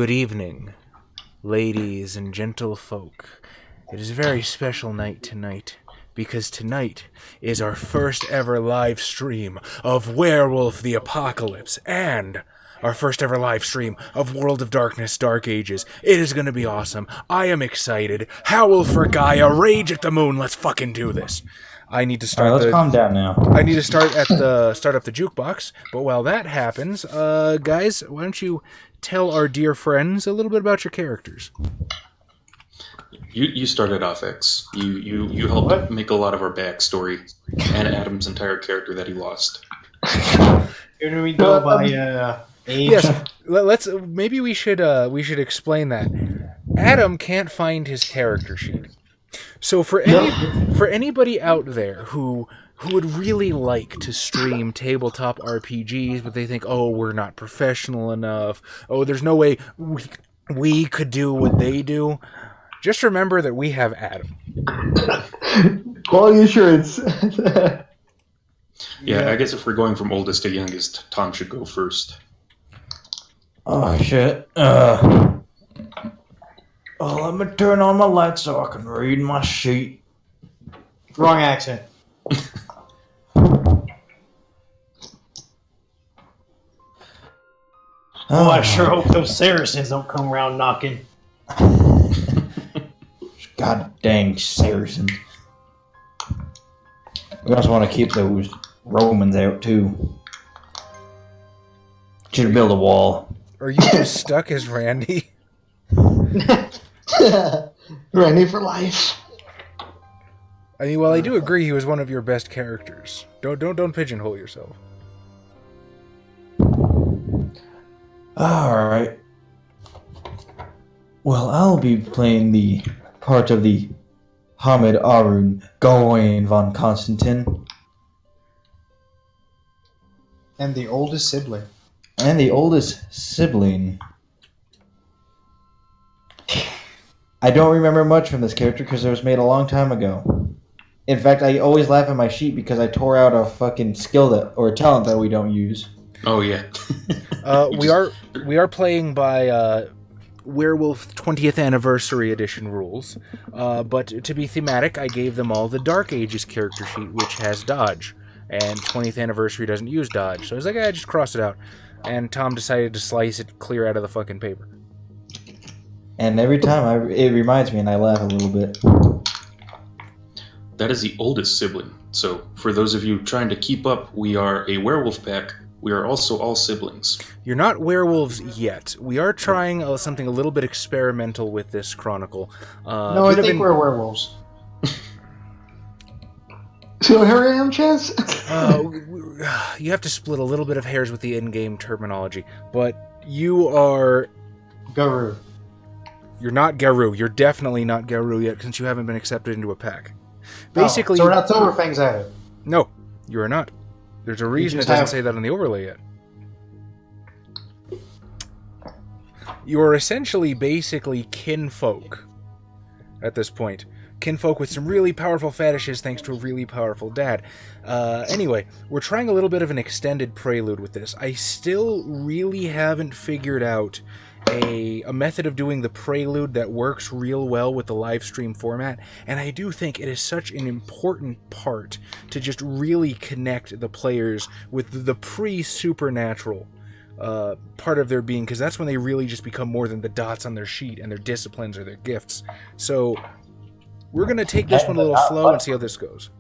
Good evening, ladies and gentlefolk. It is a very special night tonight, because tonight is our first ever live stream of Werewolf the Apocalypse, and our first ever live stream of World of Darkness Dark Ages. It is going to be awesome. I am excited. Howl for Gaia, rage at the moon, let's fucking do this. I need to start. All right, let's calm down now. I need to start up the jukebox. But while that happens, guys, why don't you tell our dear friends a little bit about your characters? You started off, X. You helped make a lot of our backstory and Adam's entire character that he lost. Here do we go by age? Yes, maybe we should explain that. Adam can't find his character sheet. So for anybody out there who would really like to stream tabletop RPGs, but they think, oh, we're not professional enough, oh, there's no way we could do what they do, just remember that we have Adam. Quality assurance. Yeah, I guess if we're going from oldest to youngest, Tom should go first. Oh, shit. Let me turn on my light so I can read my sheet. Wrong accent. I sure hope those Saracens don't come around knocking. God dang Saracens. We also want to keep those Romans out, too. Should build a wall. Are you just stuck as Randy? Randy for life. I mean, well, I do agree he was one of your best characters. Don't pigeonhole yourself. Alright. Well, I'll be playing the part of the Hamid Arun Gawain von Constantine. And the oldest sibling. And the oldest sibling. I don't remember much from this character because it was made a long time ago. In fact, I always laugh at my sheet because I tore out a fucking skill or a talent that we don't use. Oh yeah. We are playing by Werewolf 20th Anniversary Edition rules, but to be thematic, I gave them all the Dark Ages character sheet, which has dodge, and 20th Anniversary doesn't use dodge. So I was like, I just crossed it out, and Tom decided to slice it clear out of the fucking paper. And every time it reminds me, and I laugh a little bit. That is the oldest sibling. So for those of you trying to keep up, we are a werewolf pack. We are also all siblings. You're not werewolves yet. We are trying something a little bit experimental with this chronicle. No, I think we're werewolves. See how hairy I am, Chaz? You have to split a little bit of hairs with the in-game terminology, but you are... Garu. You're not Garu. You're definitely not Garu yet, since you haven't been accepted into a pack. Basically, so we're not Silverfangs either. No, you are not. There's a reason it doesn't say that on the overlay yet. You are essentially basically kinfolk at this point. Kinfolk with some really powerful fetishes thanks to a really powerful dad. Anyway, we're trying a little bit of an extended prelude with this. I still really haven't figured out a method of doing the prelude that works real well with the live stream format, and I do think it is such an important part to just really connect the players with the pre-supernatural part of their being, because that's when they really just become more than the dots on their sheet and their disciplines or their gifts. So we're going to take this one a little slow and see how this goes.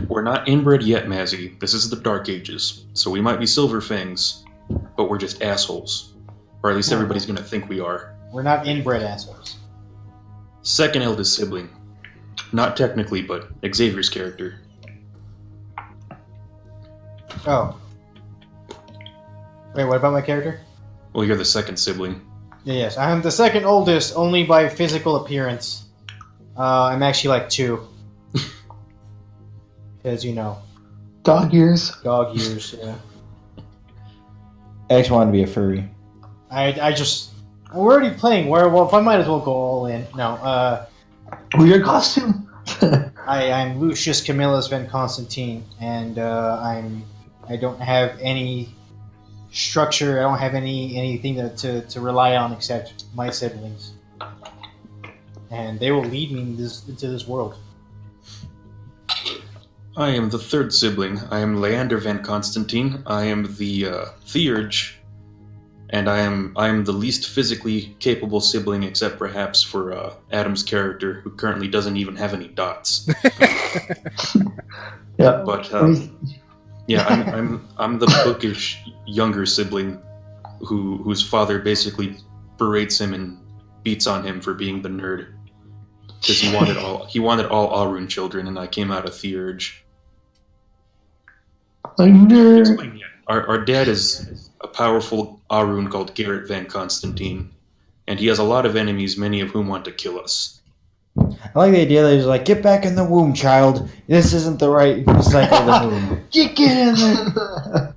We're not inbred yet, Mazzy. This is the Dark Ages, so we might be Silverfangs, but we're just assholes. Or at least everybody's going to think we are. We're not inbred assholes. Second eldest sibling. Not technically, but Xavier's character. Oh. Wait, what about my character? Well, you're the second sibling. Yes, I'm the second oldest, only by physical appearance. I'm actually like 2. Because, you know. Dog years. Dog years, yeah. I just wanted to be a furry. We're already playing Werewolf, I might as well go all in. No, Weird costume. I'm Lucius Camillus Van Constantine, and I don't have any structure. I don't have anything to rely on except my siblings, and they will lead me into this world. I am the third sibling. I am Leander Van Constantine. I am the Theurge, and I am the least physically capable sibling, except perhaps for Adam's character, who currently doesn't even have any dots. Yeah. But yeah, I'm the bookish younger sibling, whose father basically berates him and beats on him for being the nerd, because he wanted all Arun children, and I came out a Theurge. A nerd. Our dad is a powerful Arun called Garrett Van Constantine, and he has a lot of enemies, many of whom want to kill us. I like the idea that he's like, get back in the womb, child. This isn't the right cycle of the moon. Get in there.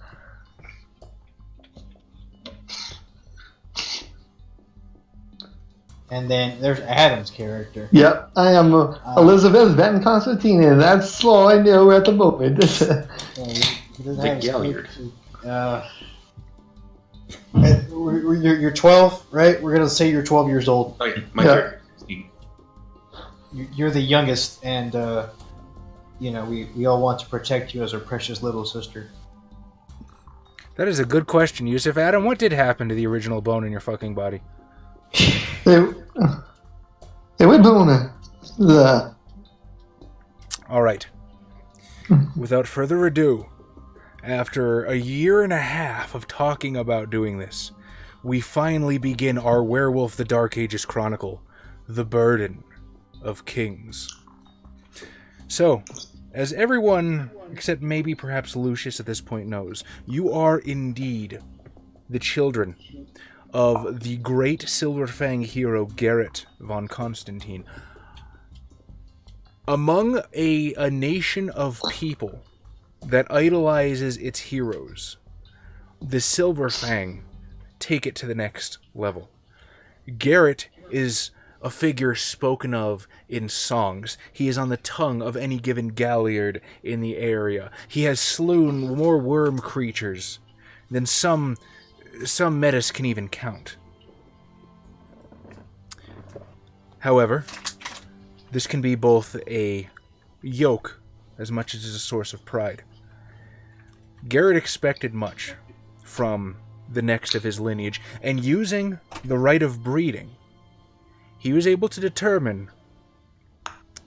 And then there's Adam's character. Yep, I am Elizabeth Van Constantine, and that's all I know at the moment. He doesn't The have his Galliard. You're 12, right? We're gonna say you're 12 years old. Oh yeah, my Yeah. character. You're the youngest, and we all want to protect you as our precious little sister. That is a good question, Yusuf. Adam, what did happen to the original bone in your fucking body? They went doing the. All right. Without further ado, after a year and a half of talking about doing this, we finally begin our Werewolf the Dark Ages Chronicle, The Burden of Kings. So, as everyone, except maybe perhaps Lucius at this point knows, you are indeed the children of the great Silver Fang hero Garrett von Constantine. Among a nation of people that idolizes its heroes, the Silver Fang take it to the next level. Garrett is a figure spoken of in songs. He is on the tongue of any given galliard in the area. He has slewn more worm creatures than some metas can even count. However, this can be both a yoke as much as a source of pride. Garrett expected much from the next of his lineage, and using the right of breeding, he was able to determine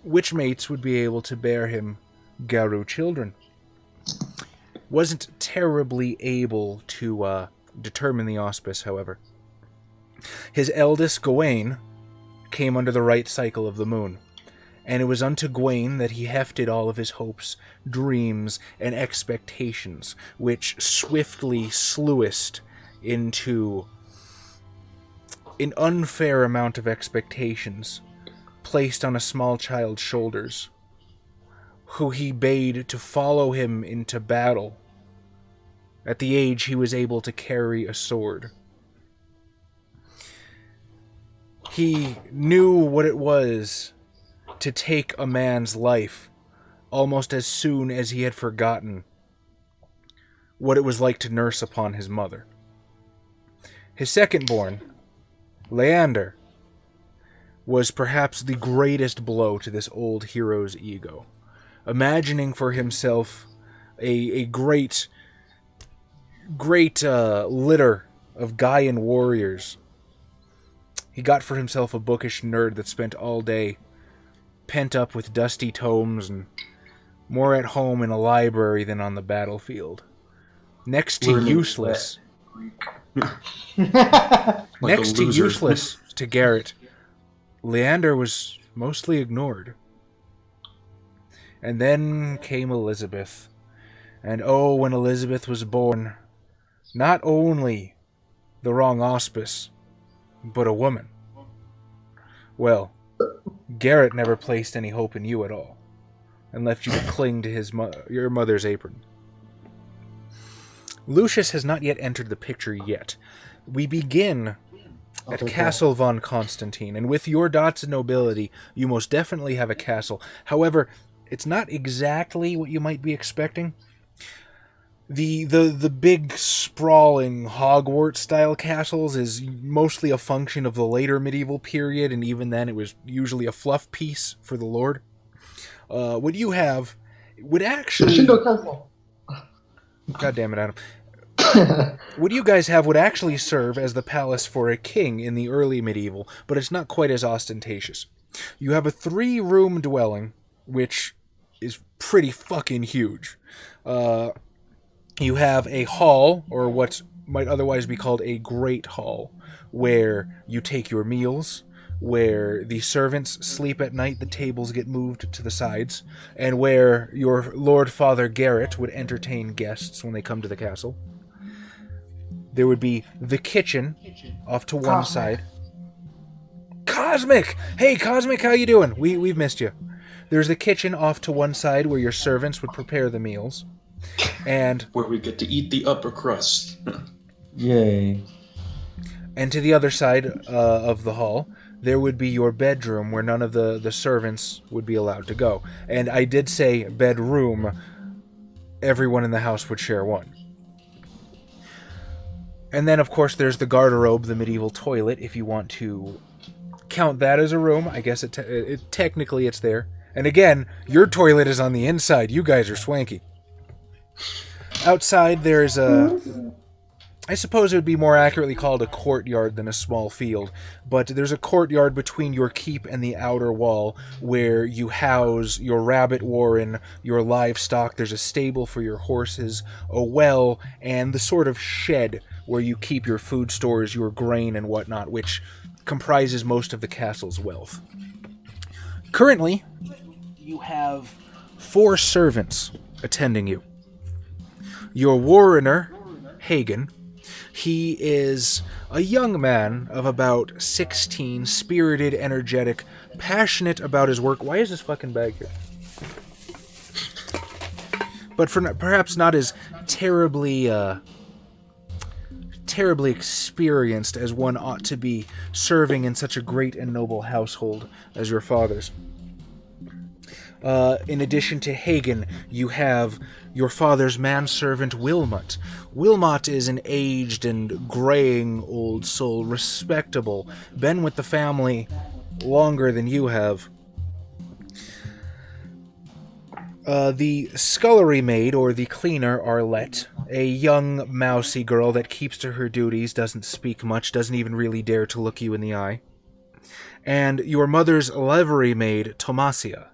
which mates would be able to bear him Garu children. Wasn't terribly able to determine the auspice, however. His eldest, Gawain, came under the right cycle of the moon, and it was unto Gawain that he hefted all of his hopes, dreams, and expectations, which swiftly slewest into an unfair amount of expectations placed on a small child's shoulders, who he bade to follow him into battle. At the age he was able to carry a sword. He knew what it was to take a man's life almost as soon as he had forgotten what it was like to nurse upon his mother. His second-born, Leander, was perhaps the greatest blow to this old hero's ego. Imagining for himself a great litter of Gaian warriors, he got for himself a bookish nerd that spent all day pent up with dusty tomes and more at home in a library than on the battlefield. Next to useless. Next to useless to Garrett, Leander was mostly ignored. And then came Elizabeth. And oh, when Elizabeth was born, not only the wrong auspice, but a woman. Well, Garrett never placed any hope in you at all, and left you to cling to your mother's apron. Lucius has not yet entered the picture yet. We begin at Castle von Constantine, and with your dots of nobility, you most definitely have a castle. However, it's not exactly what you might be expecting. The big sprawling Hogwarts-style castles is mostly a function of the later medieval period, and even then it was usually a fluff piece for the lord. What you have would actually... Shindo Castle. God damn it, Adam. What you guys have would actually serve as the palace for a king in the early medieval, but it's not quite as ostentatious. You have a 3-room dwelling, which is pretty fucking huge. You have a hall, or what might otherwise be called a great hall, where you take your meals, where the servants sleep at night, the tables get moved to the sides, and where your Lord Father Garrett would entertain guests when they come to the castle. There would be the kitchen off to one side. Cosmic! Hey, Cosmic, how you doing? We've missed you. There's the kitchen off to one side where your servants would prepare the meals. And where we get to eat the upper crust. Yay. And to the other side of the hall, there would be your bedroom where none of the servants would be allowed to go. And I did say bedroom. Everyone in the house would share one. And then, of course, there's the garderobe, the medieval toilet, if you want to count that as a room. I guess technically it's there. And again, your toilet is on the inside. You guys are swanky. Outside, there's I suppose it would be more accurately called a courtyard than a small field, but there's a courtyard between your keep and the outer wall where you house your rabbit warren, your livestock. There's a stable for your horses, a well, and the sort of shed where you keep your food stores, your grain and whatnot, which comprises most of the castle's wealth. Currently, you have 4 servants attending you. Your warrener, Hagen, he is a young man of about 16, spirited, energetic, passionate about his work. Why is this fucking bag here? But perhaps not as terribly experienced as one ought to be serving in such a great and noble household as your father's. In addition to Hagen, you have your father's manservant Wilmot. Wilmot is an aged and graying old soul, respectable, been with the family longer than you have. The scullery maid, or the cleaner, Arlette, a young, mousy girl that keeps to her duties, doesn't speak much, doesn't even really dare to look you in the eye. And your mother's livery maid, Tomasia.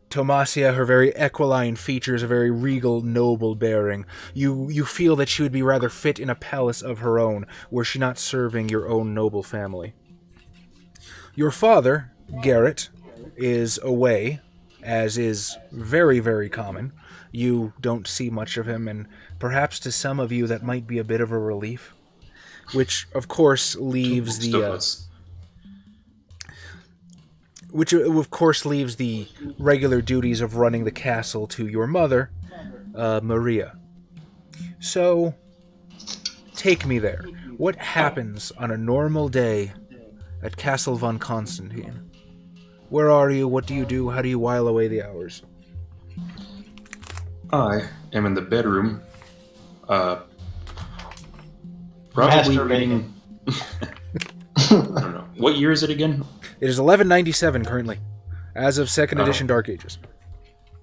Tomasia, her very equiline features, a very regal, noble bearing. You feel that she would be rather fit in a palace of her own, were she not serving your own noble family. Your father, Garrett, is away, as is very, very common. You don't see much of him, and perhaps to some of you that might be a bit of a relief. Which, of course, leaves the regular duties of running the castle to your mother, Maria. So, take me there. What happens on a normal day at Castle von Constantine? Where are you? What do you do? How do you while away the hours? I am in the bedroom, probably reading... I don't know. What year is it again? It is 1197 currently, as of 2nd edition Dark Ages.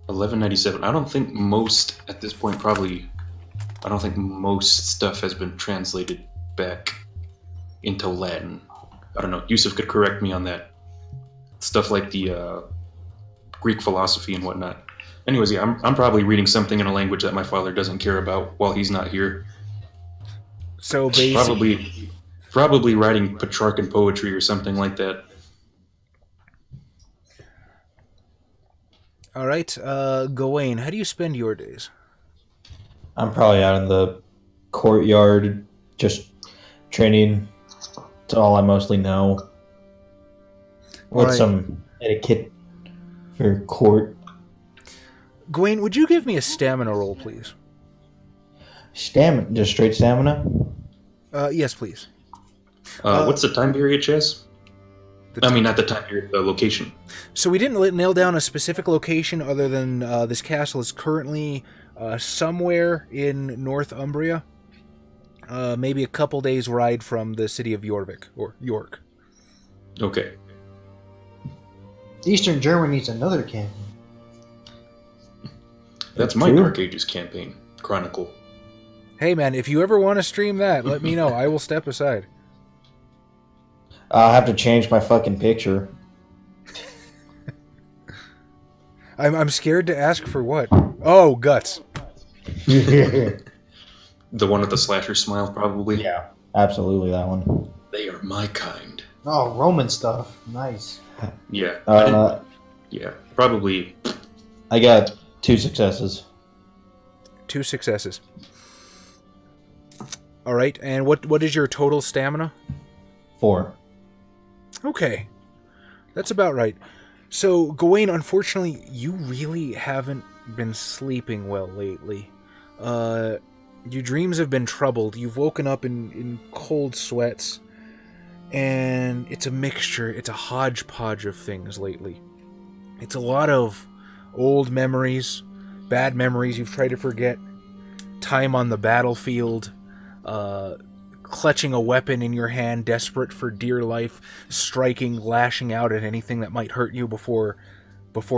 1197. I don't think most, at this point, I don't think most stuff has been translated back into Latin. I don't know. Yusuf could correct me on that. Stuff like the Greek philosophy and whatnot. Anyways, yeah, I'm probably reading something in a language that my father doesn't care about while he's not here. So basically... Probably writing Petrarchan poetry or something like that. All right, Gawain, how do you spend your days? I'm probably out in the courtyard, just training. That's all I mostly know. With some etiquette for court. Gawain, would you give me a stamina roll, please? Stamina? Just straight stamina? Yes, please. What's the time period, Chaz? Not the time period, the location. So we didn't nail down a specific location other than this castle is currently somewhere in Northumbria, maybe a couple days' ride from the city of Jorvik, or York. Okay. Eastern Germany needs another campaign. That's my True. Dark Ages campaign, Chronicle. Hey man, if you ever want to stream that, let me know. I will step aside. I'll have to change my fucking picture. I'm scared to ask for what? Oh, guts. The one with the slasher smile, probably. Yeah, absolutely that one. They are my kind. Oh, Roman stuff. Nice. Yeah. Yeah, probably. I got 2 successes. 2 successes. All right, and what is your total stamina? 4. Okay, that's about right. So, Gawain, unfortunately, you really haven't been sleeping well lately. Your dreams have been troubled. You've woken up in cold sweats, and it's a mixture, it's a hodgepodge of things lately. It's a lot of old memories, bad memories you've tried to forget, time on the battlefield, clutching a weapon in your hand, desperate for dear life, striking, lashing out at anything that might hurt you before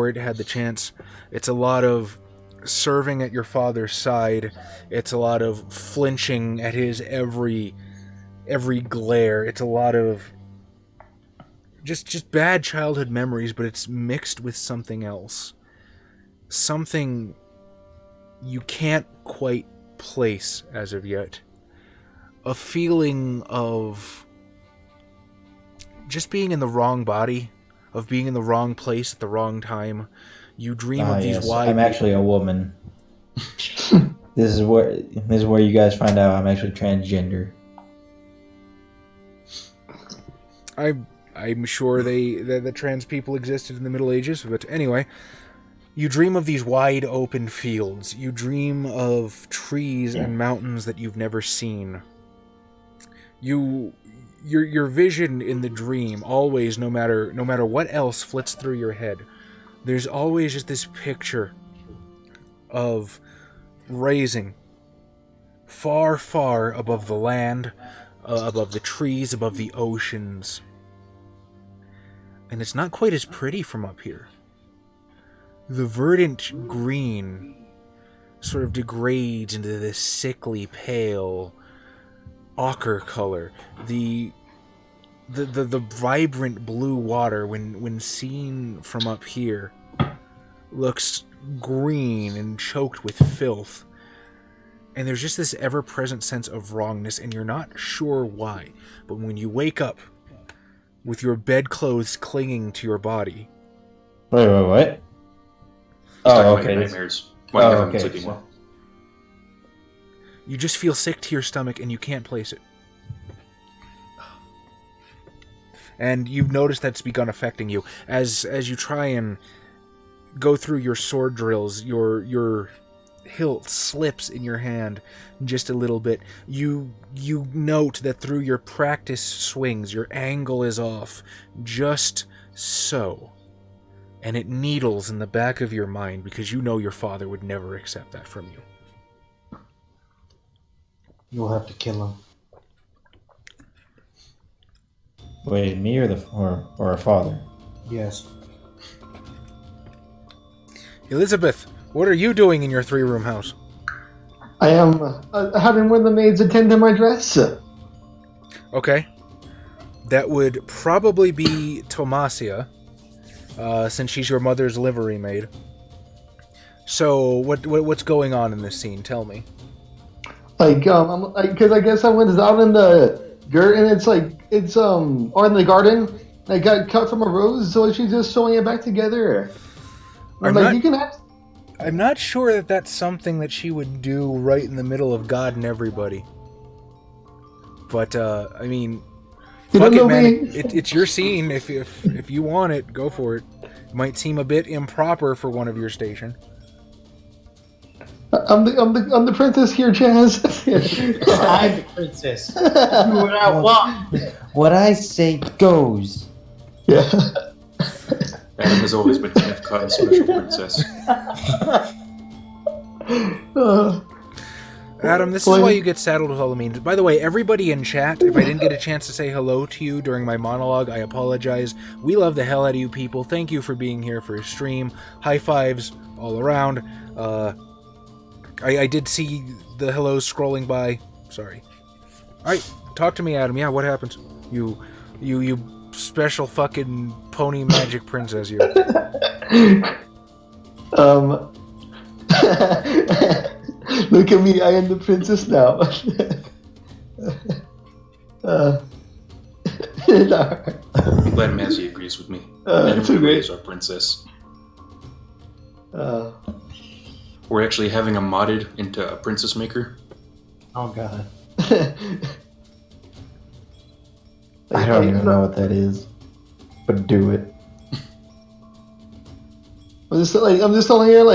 it had the chance. It's a lot of serving at your father's side. It's a lot of flinching at his every glare. It's a lot of just bad childhood memories, but it's mixed with something else. Something you can't quite place as of yet. A feeling of just being in the wrong body, of being in the wrong place at the wrong time. You dream of these wide... I'm actually a woman. This is where you guys find out I'm actually transgender. I'm sure that trans people existed in the Middle Ages, but anyway, you dream of these wide open fields. You dream of trees and mountains that you've never seen. Your vision in the dream always, no matter what else flits through your head, there's always just this picture of raising far, far above the land, above the trees, above the oceans. And it's not quite as pretty from up here. The verdant green sort of degrades into this sickly pale ochre color. The vibrant blue water, when seen from up here, looks green and choked with filth. And there's just this ever-present sense of wrongness, and you're not sure why. But when you wake up with your bedclothes clinging to your body... Wait, what? Oh, okay. Nightmares. Why you haven't sleeping well? You just feel sick to your stomach and you can't place it. And you've noticed that's begun affecting you. As you try and go through your sword drills, your hilt slips in your hand just a little bit. You note that through your practice swings, your angle is off just so. And it needles in the back of your mind because you know your father would never accept that from you. You'll have to kill him. Wait, me or our father? Yes. Elizabeth, what are you doing in your 3-room house? I am having one of the maids attend to my dress. Okay. That would probably be Tomasia, since she's your mother's livery maid. So, what's going on in this scene? Tell me. Because I guess I went out in the dirt and it's or in the garden. I got cut from a rose, so she's just sewing it back together. I'm not sure that that's something that she would do right in the middle of God and everybody. But I mean, fuck it, man. It's your scene. If you want it, go for it. It might seem a bit improper for one of your station. I'm the princess here, Chaz. I'm the princess. Do what I want. What I say goes. Yeah. Adam has always been Kenneth Cotton's special princess. Adam, this is why you get saddled with all the memes. By the way, everybody in chat, if I didn't get a chance to say hello to you during my monologue, I apologize. We love the hell out of you people. Thank you for being here for a stream. High fives all around. I did see the hellos scrolling by. Sorry. Alright, talk to me, Adam. Yeah, what happens? You special fucking pony magic princess, you. Look at me, I am the princess now. I'm glad Mazzy agrees with me. Adam so great. is our princess. We're actually having a modded into a princess maker. Oh god. I don't even know what that is, but do it. I'm just telling her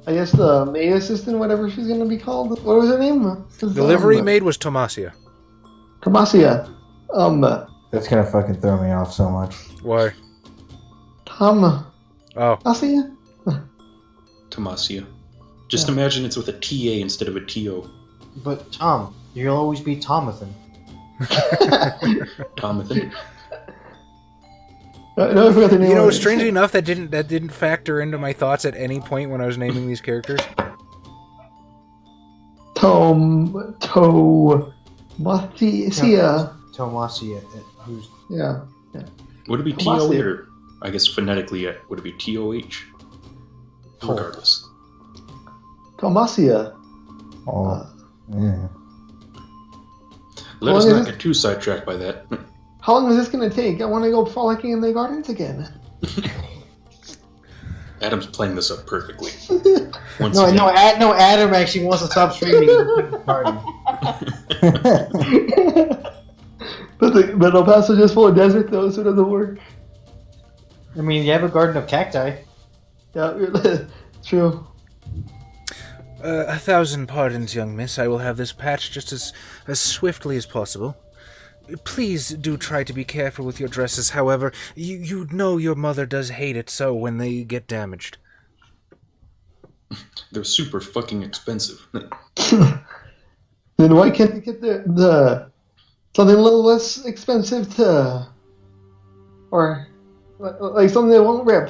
I guess the maid assistant, whatever she's gonna be called. What was her name? Delivery maid was Tomasia. Tomasia. That's gonna fucking throw me off so much. Why? Oh. Tomasia. Tomasia. Just imagine it's with a TA instead of a TO. But Tom, you'll always be Tomathan. Tomathan. No, I forgot the name. You know, strangely enough, that didn't factor into my thoughts at any point when I was naming these characters. Tomasia. Tomasia. Who's... Yeah. Would it be Tomasia. TO or, I guess phonetically, would it be TOH? Regardless. Tomasia. Oh. Yeah. Let us not get too sidetracked by that. How long is this gonna take? I want to go frolicking in the gardens again. Adam's playing this up perfectly. Adam actually wants to stop streaming. But El Paso just full of desert though, so it doesn't work. I mean, you have a garden of cacti. Yeah, true. 1,000 pardons, young miss. I will have this patched just as swiftly as possible. Please do try to be careful with your dresses, however. You know your mother does hate it so when they get damaged. They're super fucking expensive. Then why can't you get the something a little less expensive or like something that won't rip,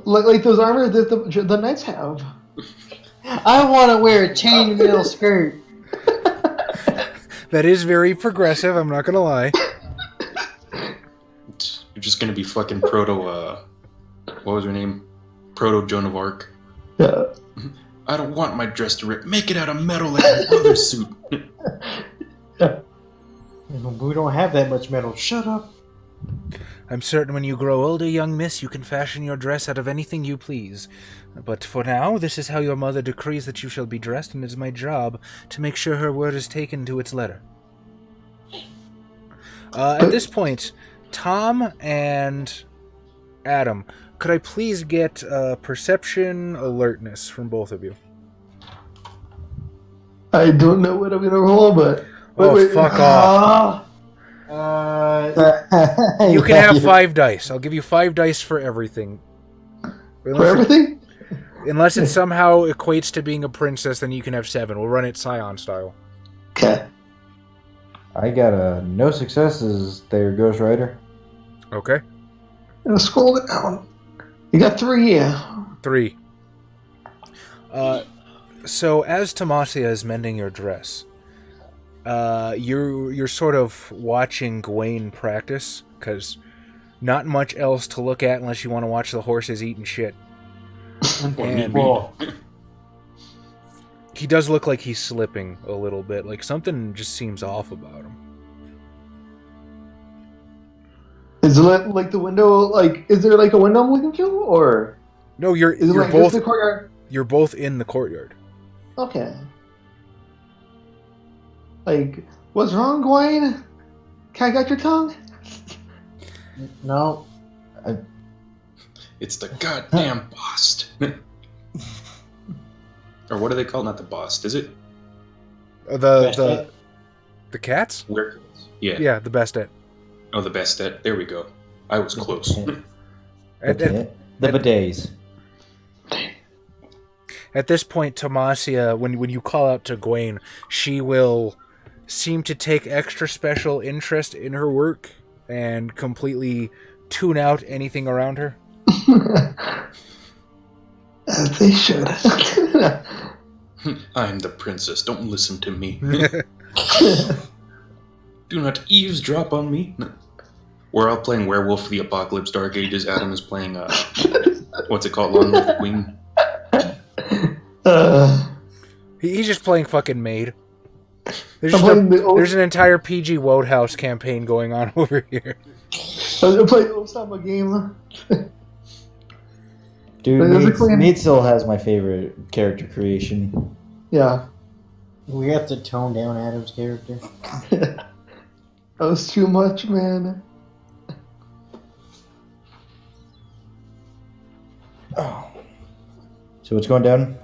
like those armor that the knights have. I want to wear a chainmail skirt. That is very progressive, I'm not gonna lie. You're just gonna be fucking what was her name? Proto Joan of Arc. Yeah. I don't want my dress to rip. Make it out of metal like my brother's suit. We don't have that much metal. Shut up. I'm certain when you grow older, young miss, you can fashion your dress out of anything you please. But for now, this is how your mother decrees that you shall be dressed, and it is my job to make sure her word is taken to its letter. At this point, Tom and Adam, could I please get perception alertness from both of you? I don't know what I'm gonna roll, but fuck off. You can have 5 dice. I'll give you 5 dice for everything. For everything? Unless it somehow equates to being a princess, then you can have 7. We'll run it Scion style. Okay. I got no successes there, Ghost Rider. Okay. I'm gonna scroll it down. You got 3, yeah. 3. So as Tomasia is mending your dress, you're sort of watching Gawain practice, because not much else to look at unless you want to watch the horses eating shit. And he does look like he's slipping a little bit, like something just seems off about him. Is it like the window? Like, is there like a window I'm looking through, or no? You're like both the courtyard. You're both in the courtyard. Okay. Like, what's wrong, Gawain? Can I got your tongue? No. It's the goddamn boss. Or what do they call it? Not the boss, is it? The cats? Werewolves. Yeah. Yeah, the Bastet. Oh, the Bastet. There we go. I was close. The bidets. At this point, Tomasia, when you call out to Gwen, she will seem to take extra special interest in her work and completely tune out anything around her. As they should. I'm the princess. Don't listen to me. Do not eavesdrop on me. No. We're all playing Werewolf for the Apocalypse Dark Ages. Adam is playing, what's it called? Long Live the Queen. He's just playing fucking Maid. There's an entire PG Wodehouse campaign going on over here. I'm playing Don't Stop My Game. Dude, Maid still has my favorite character creation. Yeah. We have to tone down Adam's character. That was too much, man. Oh. So what's going down?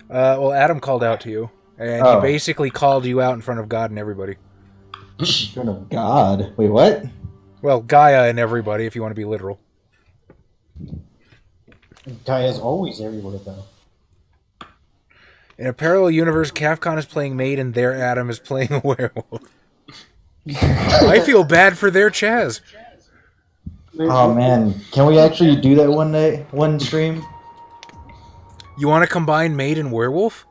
Well, Adam called out to you, and he basically called you out in front of God and everybody. In front of God? Wait, what? Well, Gaia and everybody, if you want to be literal. Gaia's always everywhere, though. In a parallel universe, Capcom is playing Maid and their Adam is playing a werewolf. I feel bad for their Chaz. Oh man, can we actually do that one stream? You want to combine Maid and werewolf?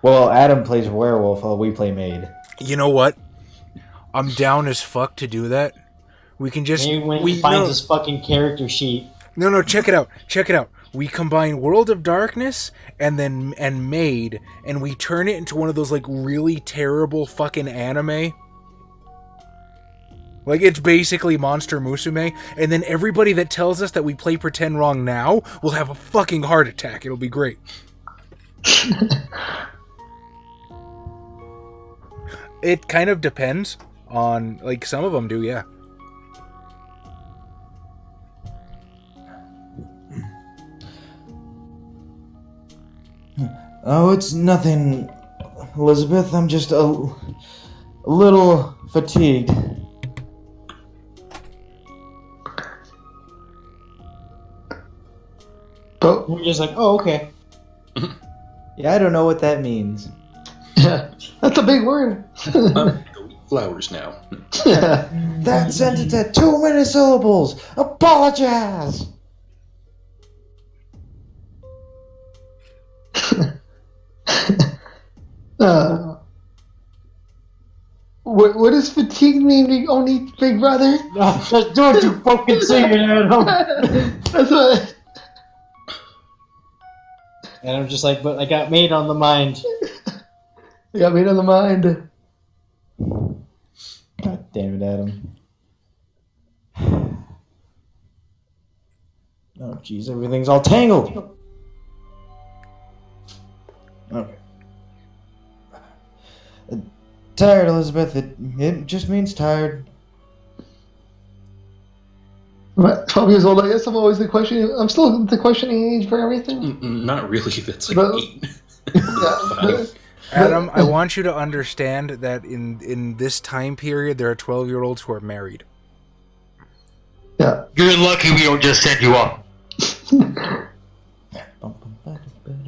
Well, Adam plays werewolf while we play Maid. You know what? I'm down as fuck to do that. We can just... Maybe when he finds his fucking character sheet. No, check it out. We combine World of Darkness and Maid, and we turn it into one of those like really terrible fucking anime. Like, it's basically Monster Musume, and then everybody that tells us that we play pretend wrong now will have a fucking heart attack. It'll be great. It kind of depends on, like, some of them do, yeah. Oh, it's nothing, Elizabeth. I'm just a little fatigued. But we're just like, oh, okay. Yeah, I don't know what that means. Yeah, that's a big word. Go eat flowers now. That sentence had too many syllables. Apologize. What does fatigue mean, only big brother? No, just don't you fucking sing it, Adam. That's what. And I'm just like, but I got Maid on the mind. You got Maid on the mind. God damn it, Adam. Oh, jeez, everything's all tangled. Okay. Tired, Elizabeth. It just means tired. What, 12 years old, I guess I'm always I'm still the questioning age for everything. Not really, that's like But- 8. Yeah, Adam, I want you to understand that in this time period, there are 12-year-olds who are married. yeah. You're lucky we don't just send you off.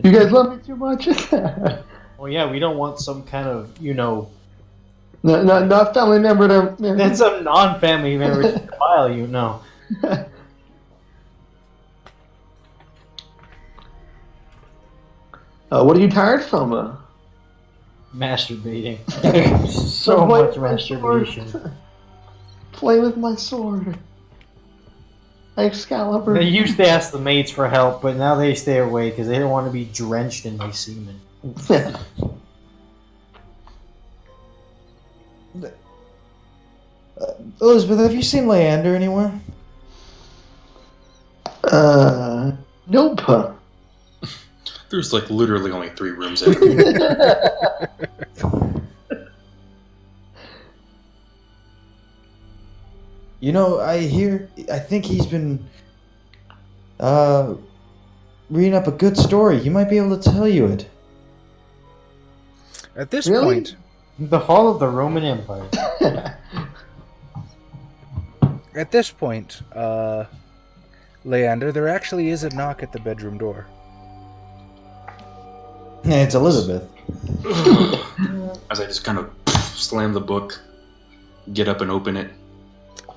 You guys love me too much? Well, yeah, we don't want some kind of, Not family member to... that's some non-family member to file, What are you tired from? Masturbating. So much masturbation. Play with my sword. Excalibur. They used to ask the maids for help, but now they stay away because they don't want to be drenched in my semen. Elizabeth, have you seen Leander anywhere? Nope. There's like literally only 3 rooms out here. You know, I think he's been reading up a good story. He might be able to tell you it. At this Really? point, The fall of the Roman Empire. Leander, there actually is a knock at the bedroom door. Yeah, it's Elizabeth. As I just kind of slam the book, get up and open it.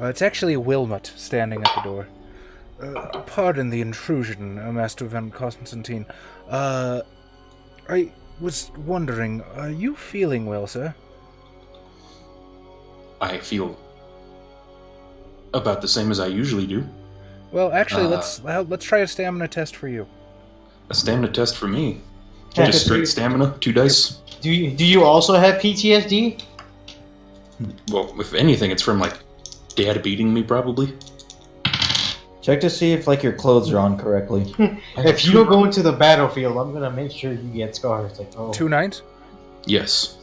It's actually Wilmot standing at the door. Pardon the intrusion, Master Van Constantine. I was wondering, are you feeling well, sir? I feel about the same as I usually do. Well, actually, let's try a stamina test for you. A stamina test for me. Check Just it. straight stamina, 2 dice. Do you also have PTSD? Well, if anything, it's from, like, Dad beating me, probably. Check to see if, like, your clothes are on correctly. If you don't go into the battlefield, I'm gonna make sure you get scars. Like, oh. 2 9s? Yes.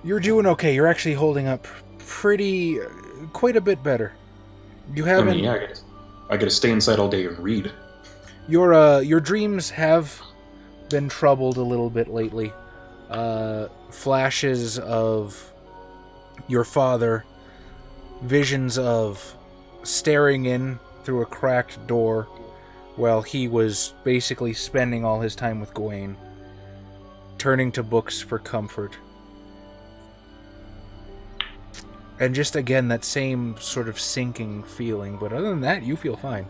You're doing okay. You're actually holding up quite a bit better. You I haven't. mean, yeah, I gotta stay inside all day and read. Your dreams have been troubled a little bit lately. Flashes of your father, visions of staring in through a cracked door while he was basically spending all his time with Gawain, turning to books for comfort. And just again, that same sort of sinking feeling, but other than that, you feel fine.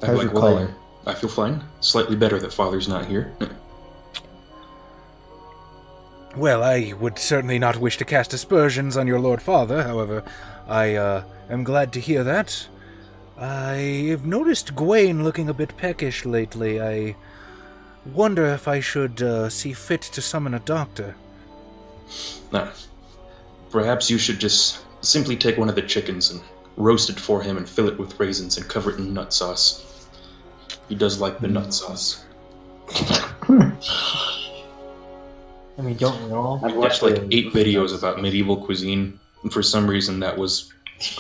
How's your color? I feel fine. Slightly better that Father's not here. Well, I would certainly not wish to cast aspersions on your Lord Father, however, I am glad to hear that. I have noticed Gawain looking a bit peckish lately. I wonder if I should see fit to summon a doctor. Nah. Perhaps you should just simply take one of the chickens and roast it for him and fill it with raisins and cover it in nut sauce. He does like the nut sauce. I mean, don't we all? I've watched like 8 videos about medieval cuisine, and for some reason that was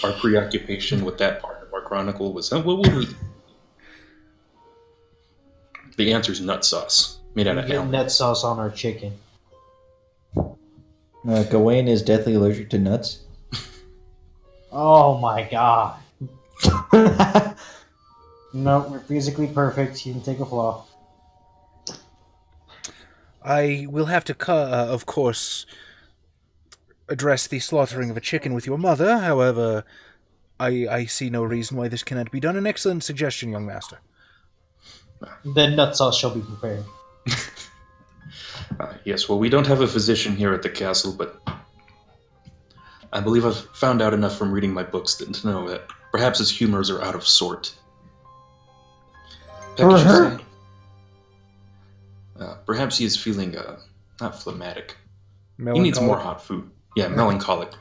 our preoccupation with that part of our chronicle was, what will we... The answer's nut sauce, made out We of get ham. nut sauce on our chicken. Gawain is deathly allergic to nuts. Oh my god. No, we're physically perfect. You can take a flaw. I will have to, of course, address the slaughtering of a chicken with your mother. However, I see no reason why this cannot be done. An excellent suggestion, young master. The nut sauce shall be prepared. Yes, well, we don't have a physician here at the castle, but I believe I've found out enough from reading my books to know that perhaps his humors are out of sort. Peckish, you say? Perhaps he is feeling, not phlegmatic. He needs more hot food. Yeah, melancholic.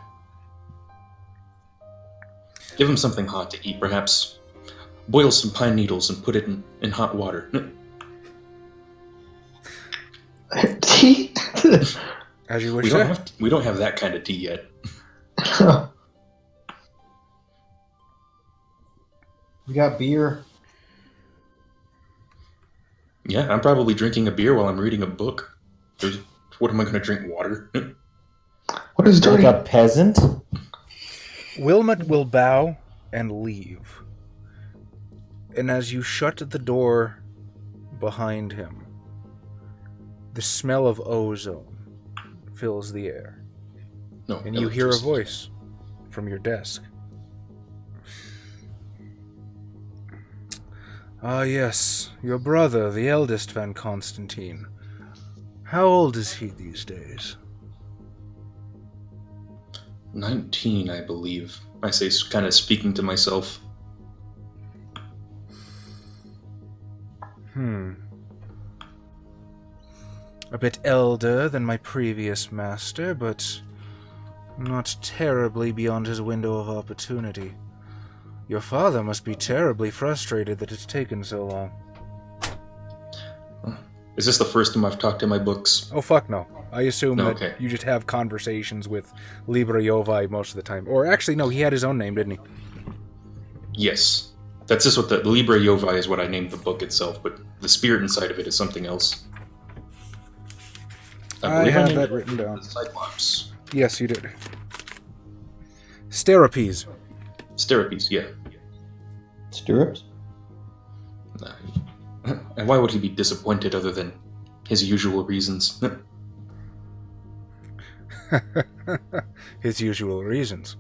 Give him something hot to eat, perhaps. Boil some pine needles and put it in hot water. Tea? As you wish, sir. We don't have that kind of tea yet. We got beer. Yeah, I'm probably drinking a beer while I'm reading a book. What am I going to drink? Water? What is Like dirty? a peasant? Wilmot will bow and leave. And as you shut the door behind him, the smell of ozone fills the air. No, And you hear a electricity. voice from your desk. Ah, yes, your brother, the eldest Van Constantine. How old is he these days? 19, I believe. I say, kind of speaking to myself. A bit elder than my previous master, but not terribly beyond his window of opportunity. Your father must be terribly frustrated that it's taken so long. Is this the first time I've talked in my books? Oh, fuck no. I assume No, that okay. you just have conversations with Libra Jovai most of the time. Or actually, no, he had his own name, didn't he? Yes. That's just what the Libra Jovai is what I named the book itself, but the spirit inside of it is something else. I believe have named that it written down. the Cyclops. Yes, you did. Sterapes. Stirrupies, yeah. Stirrups? And why would he be disappointed other than his usual reasons? His usual reasons.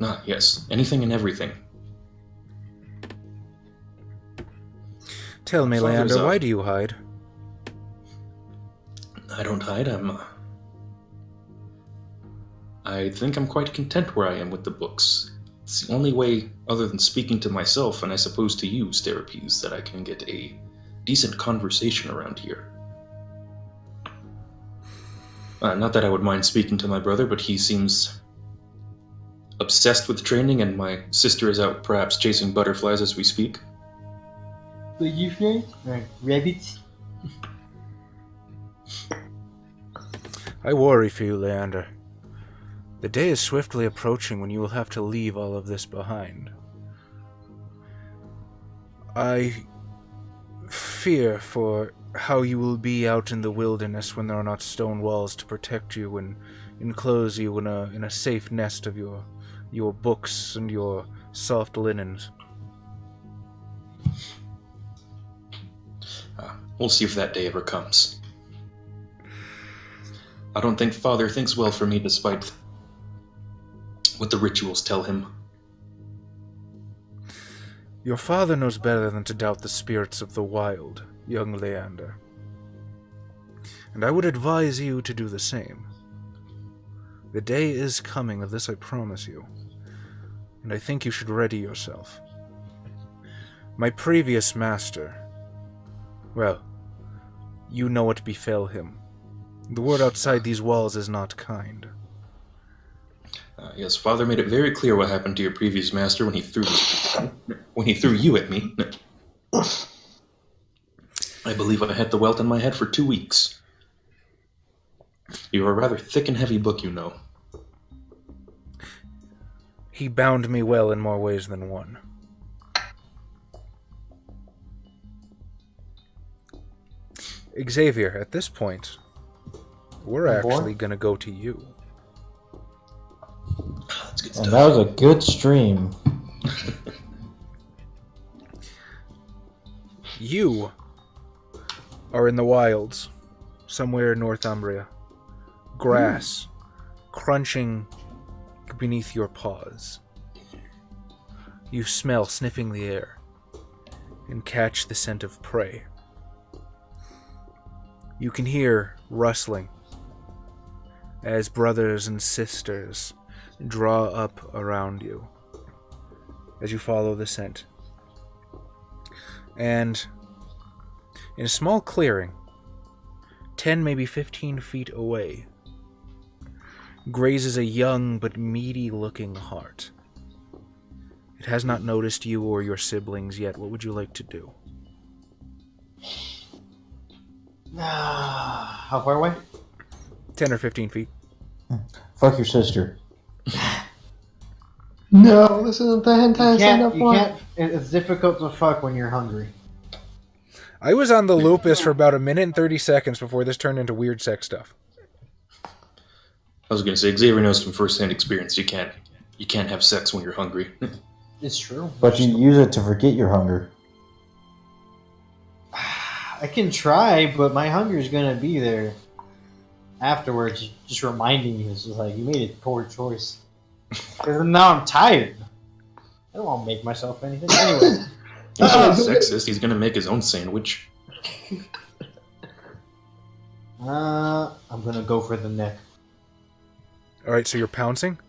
Ah, yes. Anything and everything. Tell me, Father's Leander, up. why do you hide? I don't hide. I think I'm quite content where I am with the books. It's the only way, other than speaking to myself, and I suppose to you, Sterapes, that I can get a decent conversation around here. Not that I would mind speaking to my brother, but he seems obsessed with training, and my sister is out perhaps chasing butterflies as we speak. Rabbits? I worry for you, Leander. The day is swiftly approaching when you will have to leave all of this behind. I fear for how you will be out in the wilderness when there are not stone walls to protect you and enclose you in a safe nest of your books and your soft linens. We'll see if that day ever comes. I don't think Father thinks well for me despite what the rituals tell him. Your father knows better than to doubt the spirits of the wild, young Leander. And I would advise you to do the same. The day is coming, of this I promise you, and I think you should ready yourself. My previous master, well, you know what befell him. The word outside these walls is not kind. Yes, Father made it very clear what happened to your previous master when he threw you at me. I believe I had the welt on my head for 2 weeks. You are a rather thick and heavy book, you know. He bound me well in more ways than one. Xavier, at this point, we're actually going to go to you. That's good And stuff. that was a good stream. You are in the wilds, somewhere in Northumbria. Grass, crunching beneath your paws. You smell, sniffing the air, and catch the scent of prey. You can hear rustling as brothers and sisters draw up around you as you follow the scent. And in a small clearing, 10, maybe 15 feet away, grazes a young but meaty-looking hart. It has not noticed you or your siblings yet. What would you like to do? How far away? 10 or 15 feet. Fuck your sister. No, this isn't the hentai I signed up for. It's difficult to fuck when you're hungry. I was on the lupus for about 1 minute and 30 seconds before this turned into weird sex stuff. I was going to say, Xavier knows from first-hand experience. You can't have sex when you're hungry. It's true. But you use it to forget your hunger. I can try, but my hunger is gonna be there afterwards. Just reminding you, it's just like you made a poor choice. Because now I'm tired. I don't want to make myself anything. Anyways, He's not sexist. He's going to make his own sandwich. I'm gonna go for the neck. Alright, so you're pouncing?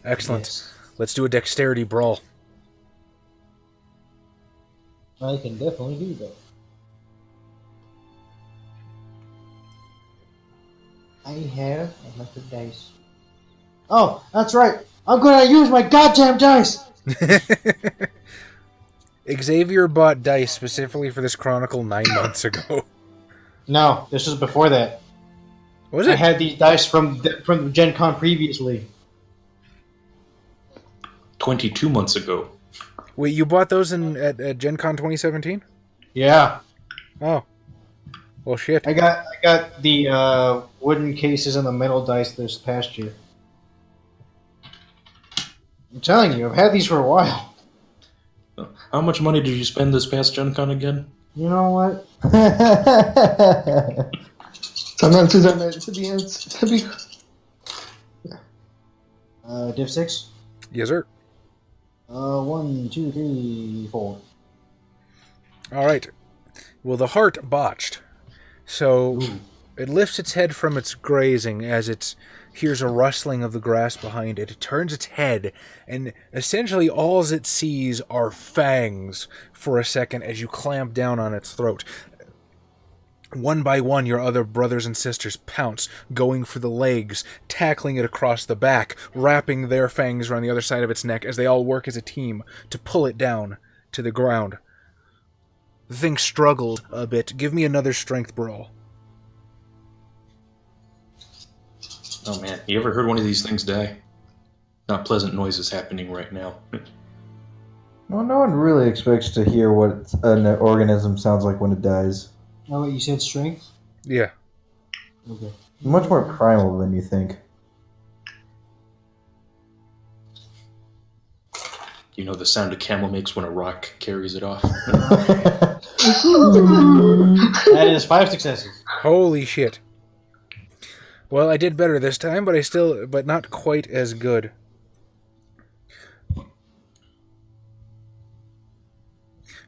Excellent. Yes. Let's do a dexterity brawl. I can definitely do that. I have another dice. Oh, that's right. I'm gonna use my goddamn dice. Xavier bought dice specifically for this chronicle 9 months ago. No, this was before that. Was I it? had these dice from Gen Con previously. 22 months ago. Wait, you bought those at Gen Con 2017? Yeah, Oh. Well, shit. I got the wooden cases and the metal dice this past year. I'm telling you, I've had these for a while. How much money did you spend this past Gen Con again? You know what? Sometimes it's to be Div 6? Yes, sir. 1, 2, 3, 4. All right. Well, the heart botched. So it lifts its head from its grazing as it hears a rustling of the grass behind it. It turns its head, and essentially all it sees are fangs for a second as you clamp down on its throat. One by one, your other brothers and sisters pounce, going for the legs, tackling it across the back, wrapping their fangs around the other side of its neck as they all work as a team to pull it down to the ground. The thing struggled a bit. Give me another strength brawl. Oh man, you ever heard one of these things die? Not pleasant noises happening right now. Well, no one really expects to hear what an organism sounds like when it dies. Oh, what, you said strength? Yeah. Okay. Much more primal than you think. You know the sound a camel makes when a rock carries it off? That is 5 successes. Holy shit. Well, I did better this time, but not quite as good.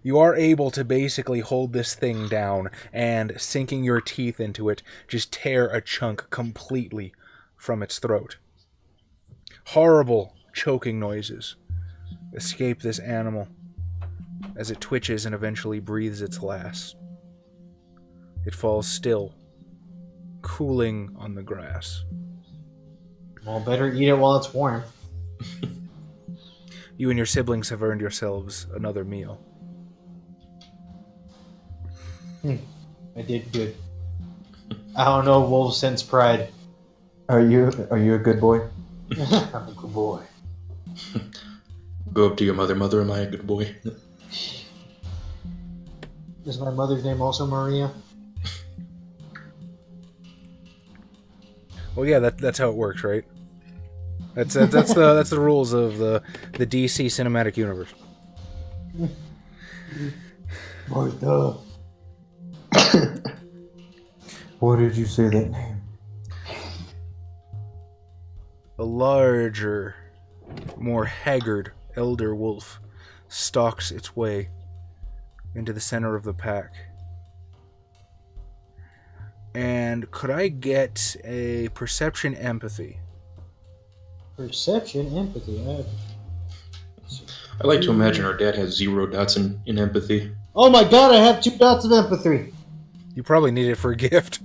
You are able to basically hold this thing down and, sinking your teeth into it, just tear a chunk completely from its throat. Horrible choking noises escape this animal as it twitches and eventually breathes its last. It falls still, cooling on the grass. Well, better eat it while it's warm. You and your siblings have earned yourselves another meal. I did good. I don't know, wolves sense pride. Are you a good boy? I'm a good boy. Go up to your mother. Mother, am I a good boy? Is my mother's name also Maria? Well, yeah, that's how it works, right? That's the rules of the DC cinematic universe. Martha. Why did you say that name? A larger, more haggard elder wolf stalks its way into the center of the pack. And could I get a perception empathy? Perception, empathy. I like to imagine our dad has 0 dots in empathy. Oh my god, I have 2 dots of empathy. You probably need it for a gift.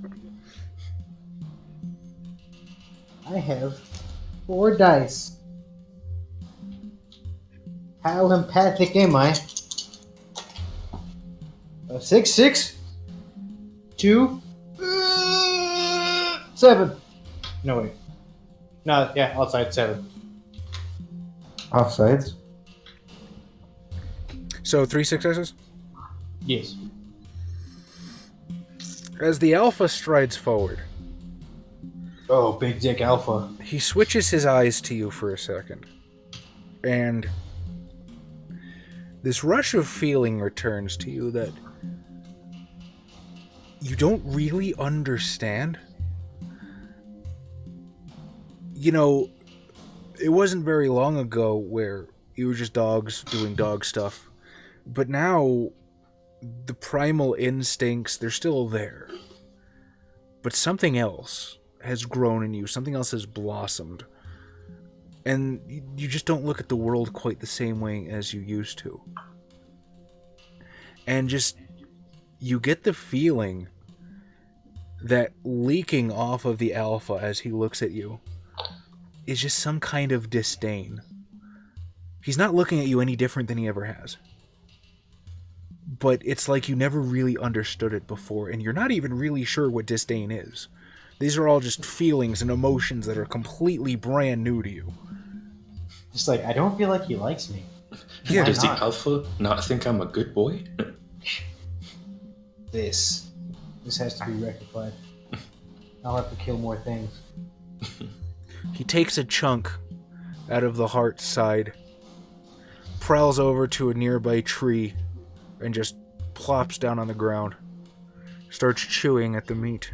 I have 4 dice. How empathic am I? 6, 6, 2, 7. No, wait. No, yeah, outside 7. Offsides? So 3 successes? Yes. As the alpha strides forward, Oh, big dick alpha. he switches his eyes to you for a second. And this rush of feeling returns to you that you don't really understand. You know, it wasn't very long ago where you were just dogs doing dog stuff. But now, the primal instincts, they're still there. But something else has grown in you. Something else has blossomed. And you just don't look at the world quite the same way as you used to. And just, you get the feeling that leaking off of the alpha as he looks at you is just some kind of disdain. He's not looking at you any different than he ever has. But it's like you never really understood it before, and you're not even really sure what disdain is. These are all just feelings and emotions that are completely brand new to you. Just like, I don't feel like he likes me. Yeah, Does the not? alpha not think I'm a good boy? This has to be rectified. I'll have to kill more things. he takes a chunk out of the heart side, crawls over to a nearby tree and just plops down on the ground. Starts chewing at the meat.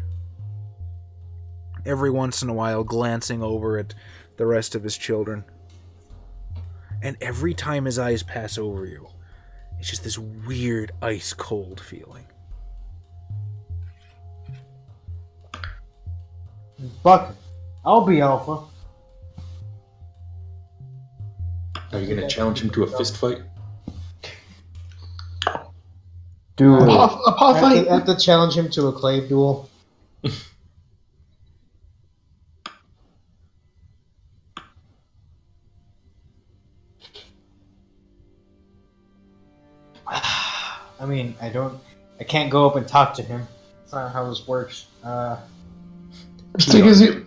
Every once in a while glancing over at the rest of his children. And every time his eyes pass over you, it's just this weird ice-cold feeling. Buck, I'll be alpha. Are you going to challenge him to a fist fight? Dude. A paw I fight. have to challenge him to a clave duel. I mean, I can't go up and talk to him. That's not how this works. It's because you.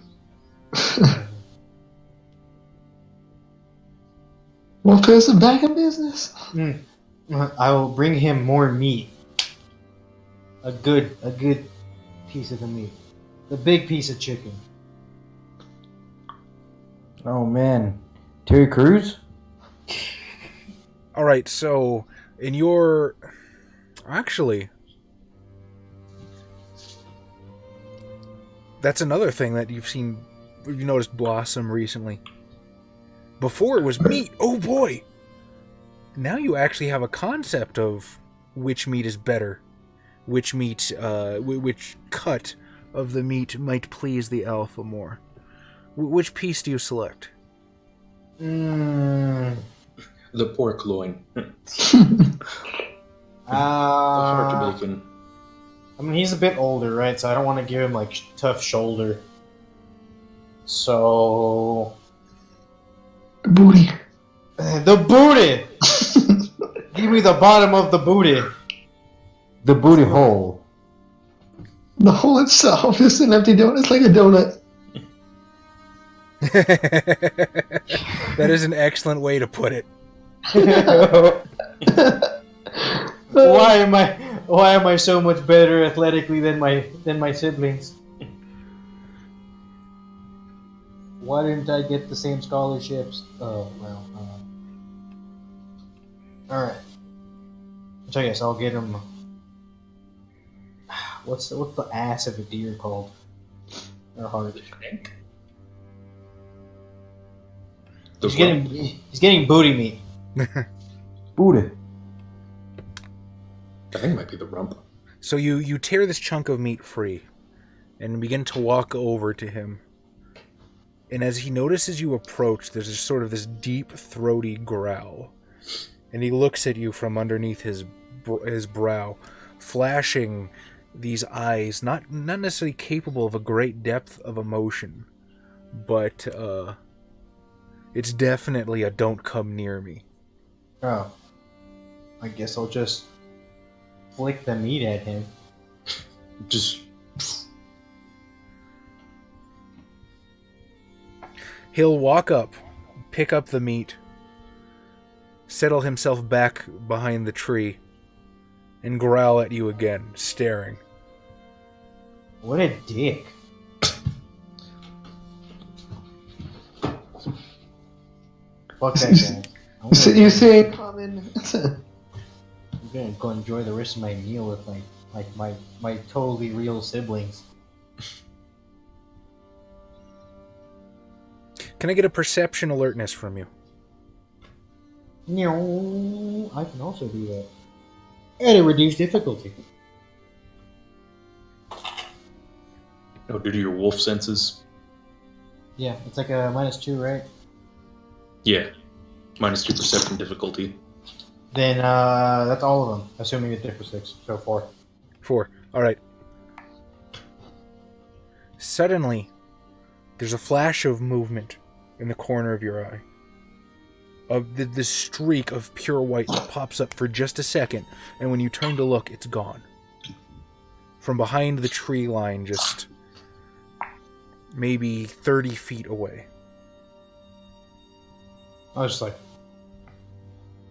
Wolf is back in business. I will bring him more meat. A good piece of the meat. The big piece of chicken. Oh man, Terry Crews. All right, so in your actually, that's another thing that you noticed blossom recently. Before it was meat. Oh boy. Now you actually have a concept of which meat is better, which cut of the meat might please the alpha more. Which piece do you select? The pork loin. The Uh, heart bacon. I mean, he's a bit older, right? So I don't want to give him like tough shoulder. So Booty. the booty. Give me the bottom of the booty. The booty hole. The hole itself is an empty donut. It's like a donut. That is an excellent way to put it. Why am I so much better athletically than my siblings? Why didn't I get the same scholarships? Oh well. All right. So I guess I'll get him. What's the ass of a deer called? Or heart? He's getting booty meat. Booty. I think it might be the rump. So you tear this chunk of meat free and begin to walk over to him. And as he notices you approach, there's just sort of this deep, throaty growl. And he looks at you from underneath his brow, flashing these eyes, not necessarily capable of a great depth of emotion, but it's definitely a don't come near me. Oh. I guess I'll just flick the meat at him. Just He'll walk up, pick up the meat, settle himself back behind the tree, and growl at you again, staring. What a dick. Fuck that guy. So you say common. I'm gonna go enjoy the rest of my meal with my totally real siblings. Can I get a perception alertness from you? No, I can also do that. At a reduced difficulty. oh, due to your wolf senses. Yeah, it's like a -2, right? Yeah, -2 perception difficulty. Then that's all of them, assuming it's different 6, so 4. 4. Alright. Suddenly, there's a flash of movement in the corner of your eye. This streak of pure white that pops up for just a second, and when you turn to look, it's gone. From behind the tree line, just maybe 30 feet away. I was just like,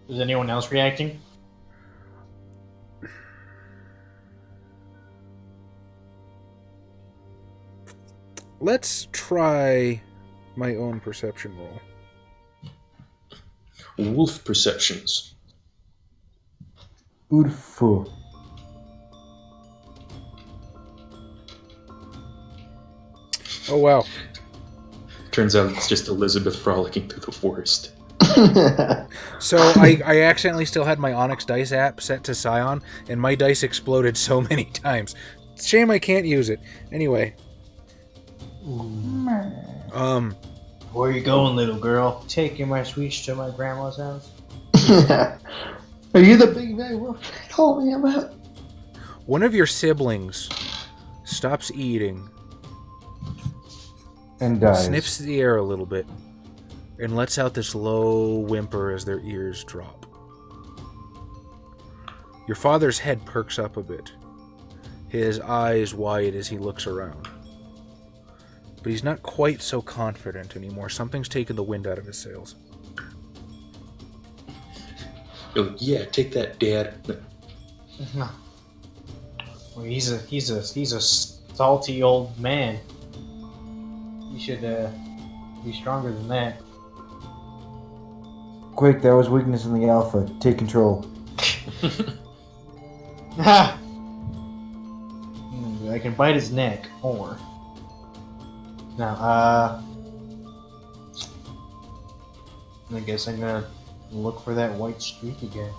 is anyone else reacting? Let's try my own perception roll. wolf perceptions. Beautiful. Oh, wow. Turns out it's just Elizabeth frolicking through the forest. So I accidentally still had my Onyx Dice app set to Scion, and my dice exploded so many times. Shame I can't use it. Anyway. Where you going, little girl? Taking my sweets to my grandma's house? Are you the big bad wolf they told me about? One of your siblings stops eating, And dies. sniffs the air a little bit, and lets out this low whimper as their ears drop. Your father's head perks up a bit, his eyes wide as he looks around. But he's not quite so confident anymore. Something's taken the wind out of his sails. You're like, yeah, take that, Dad. No. Well, he's a salty old man. You should be stronger than that. Quick, that was weakness in the alpha. Take control. Ha! I can bite his neck, or now, I guess I'm gonna look for that white streak again.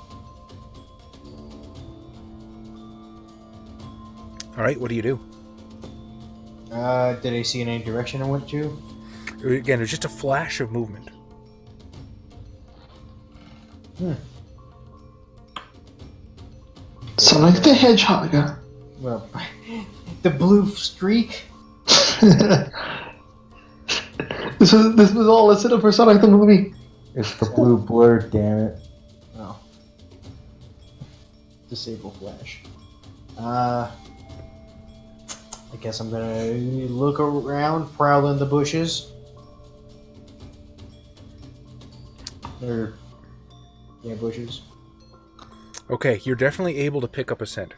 Alright, what do you do? Did I see in any direction I went to? Again, it was just a flash of movement. Sonic the Hedgehog. Well, the blue streak? This was all listed up for Sonic the movie. It's the blue blur, damn it. Oh. Disable flash. I guess I'm gonna look around, prowl in the bushes. Bushes. Okay, you're definitely able to pick up a scent.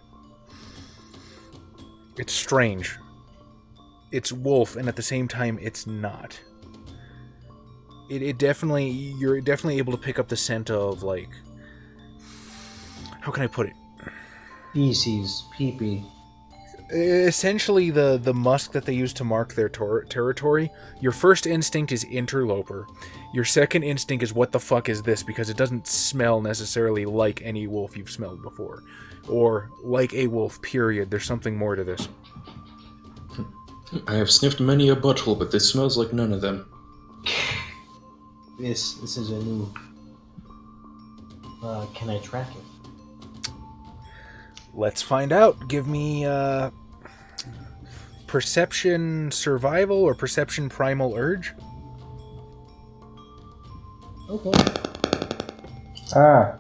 It's strange. It's wolf, and at the same time, it's not. You're definitely able to pick up the scent of, like, how can I put it? Feces, pee-pee. Essentially the musk that they use to mark their territory. Your first instinct is interloper. Your second instinct is what the fuck is this, because it doesn't smell necessarily like any wolf you've smelled before. Or like a wolf, period. There's something more to this. I have sniffed many a butthole, but this smells like none of them. This is a new... can I track it? Let's find out. Give me perception survival or perception primal urge. Okay. Ah.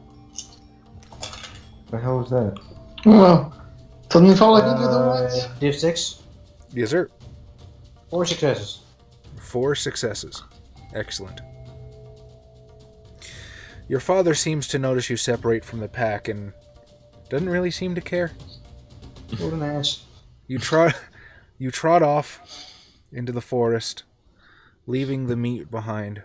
The hell was that? Well, something felt like into the woods. Div 6. Yes, sir. 4 successes. 4 successes. Excellent. Your father seems to notice you separate from the pack and doesn't really seem to care. What an ass. You trot off into the forest, leaving the meat behind.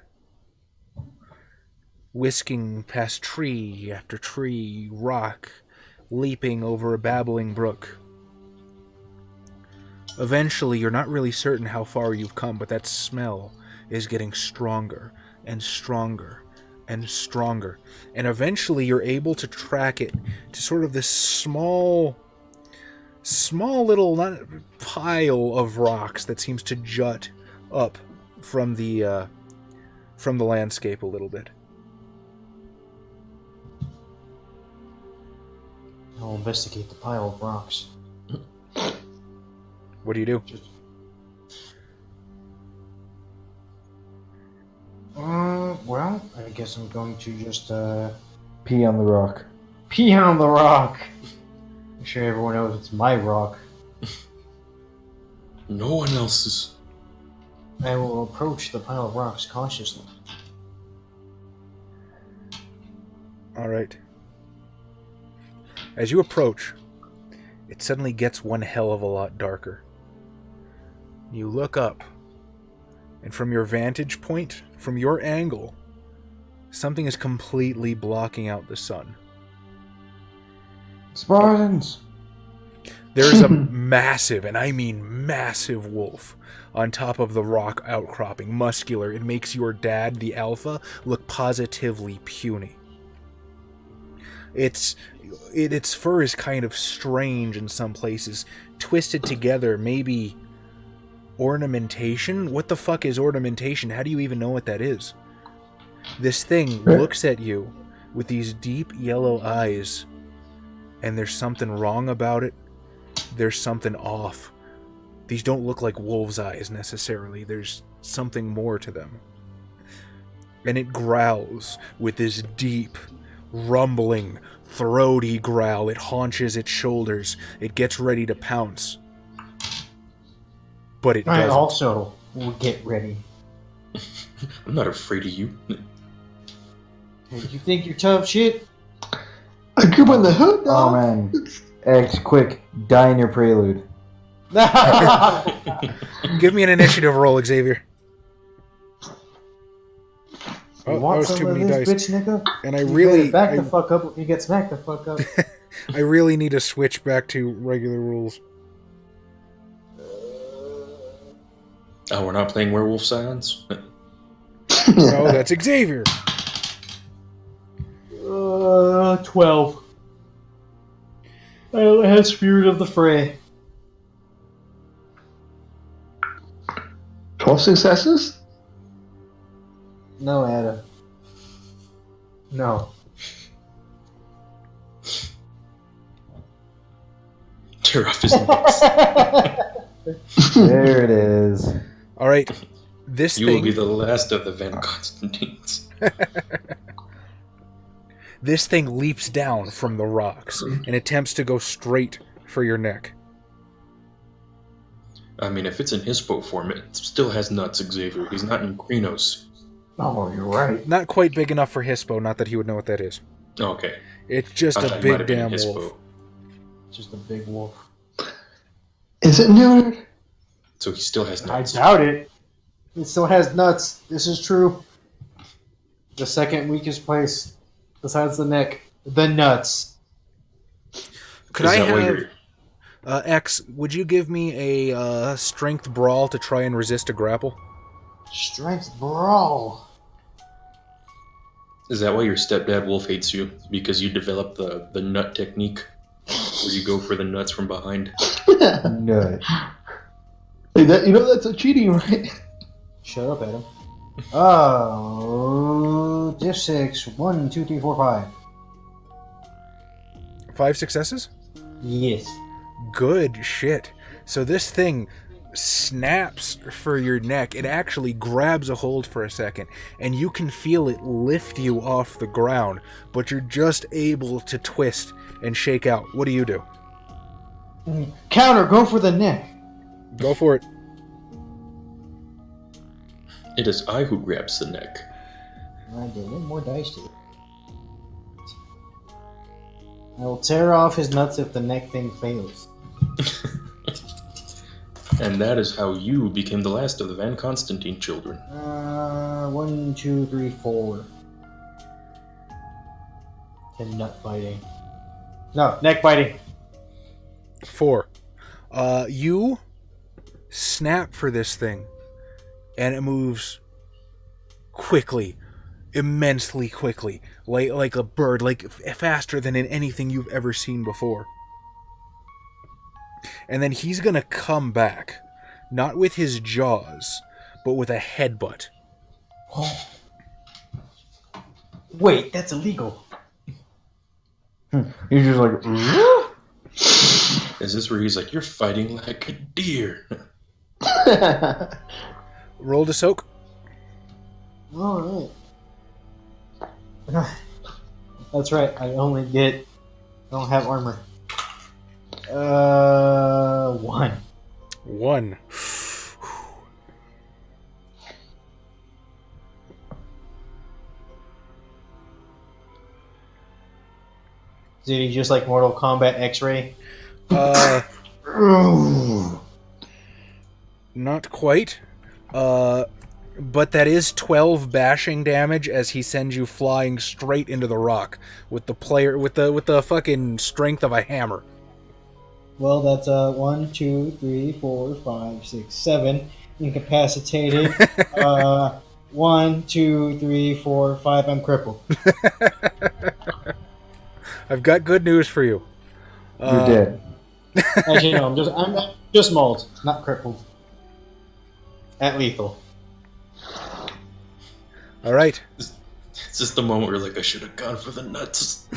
Whisking past tree after tree, rock, leaping over a babbling brook. Eventually, you're not really certain how far you've come, but that smell is getting stronger and stronger and stronger. And eventually, you're able to track it to sort of this small little pile of rocks that seems to jut up from the landscape a little bit. I'll investigate the pile of rocks. What do you do? Well, I guess I'm going to just, Pee on the rock. pee on the rock. I'm sure everyone knows it's my rock. No one else's. I will approach the pile of rocks cautiously. Alright. As you approach, it suddenly gets one hell of a lot darker. You look up, and from your vantage point, from your angle, Something is completely blocking out the sun. Spartans! There's a massive, and I mean massive wolf on top of the rock outcropping, muscular. It makes your dad, the alpha, look positively puny. Its fur is kind of strange in some places, twisted together, maybe ornamentation? What the fuck is ornamentation? How do you even know what that is? This thing looks at you with these deep yellow eyes, and there's something wrong about it. There's something off. These don't look like wolves' eyes necessarily. There's something more to them. And it growls with this deep, rumbling, throaty growl. It haunches its shoulders. It gets ready to pounce. But it doesn't. I also will get ready. I'm not afraid of you. Hey, you think you're tough shit? I grew in the hood, Oh dog. man. X, quick, die in your prelude. Give me an initiative roll, Xavier. You Oh, want that was some too of many this, dice. bitch nigga? And I You really, better back the fuck up if you get smacked the fuck up. I really need to switch back to regular rules. Oh, we're not playing Werewolf Scions? No, that's Xavier. 12. I only have Spirit of the Fray. 12 successes? No, Adam. No. Tear off his necks. There it is. All right, this You will thing. be the last of the Van Constantines. This thing leaps down from the rocks and attempts to go straight for your neck. I mean, if it's in Hispo form, it still has nuts, Xavier. He's not in Krenos. Oh, you're right. Not quite big enough for Hispo, not that he would know what that is. Okay. It's just I a thought he might big have been damn in wolf. Hispo. Just a big wolf. Is it neutered? So he still has I nuts. doubt it. It still has nuts. This is true. The second weakest place, besides the neck, the nuts. Could Is I that why have... you're- X, would you give me a strength brawl to try and resist a grapple? Strength brawl. Is that why your stepdad Wolf hates you? Because you developed the nut technique? Where you go for the nuts from behind? Nut. Hey, that's a cheating, right? Shut up, Adam. Oh, diff 6. 1, 2, 3, 4, 5. 5 successes? Yes. Good shit. So this thing snaps for your neck. It actually grabs a hold for a second, and you can feel it lift you off the ground, but you're just able to twist and shake out. What do you do? Counter, go for the neck. Go for it. It is I who grabs the neck. I did one more dice to it. I will tear off his nuts if the neck thing fails. And that is how you became the last of the Van Constantine children. 1, 2, 3, 4. 10 nut biting. No, neck biting. 4. You snap for this thing, and it moves quickly, immensely quickly, like a bird, like faster than in anything you've ever seen before. And then he's gonna come back, not with his jaws, but with a headbutt. Oh. Wait, that's illegal. He's just like, Is this where he's like, you're fighting like a deer? Roll to soak. Alright. That's right, I don't have armor. 1. 1. Did he just like Mortal Kombat X-Ray? Not quite. But that is 12 bashing damage as he sends you flying straight into the rock with the fucking strength of a hammer. Well, that's 1, 2, 3, 4, 5, 6, 7 incapacitated. 1, 2, 3, 4, 5. I'm crippled. I've got good news for you. You're dead. Actually, no. I'm just mauled, not crippled. At lethal. All right. It's just the moment where like I should have gone for the nuts.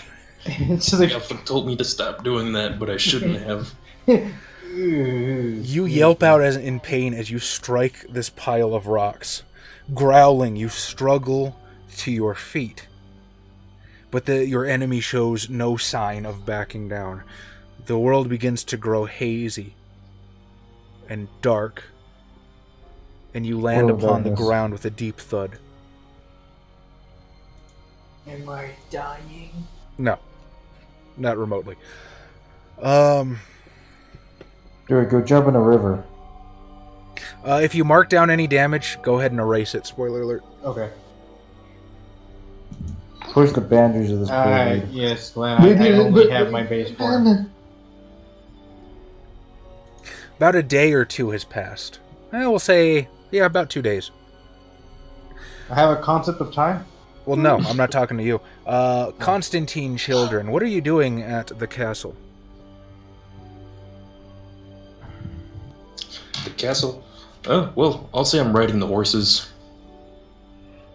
So they Alpha told me to stop doing that, but I shouldn't have. You yelp out in pain as you strike this pile of rocks. Growling, you struggle to your feet. But your enemy shows no sign of backing down. The world begins to grow hazy and dark, and you land upon the ground with a deep thud. Am I dying? No, not remotely. Dude, go jump in a river. If you mark down any damage, go ahead and erase it. Spoiler alert. Okay. Push the boundaries of this Alright, building. yes, Glenn. I only have my base form. About a day or two has passed. We'll say, about 2 days. I have a concept of time. Well, no, I'm not talking to you. Constantine Children, what are you doing at the castle? The castle? Oh, well, I'll say I'm riding the horses.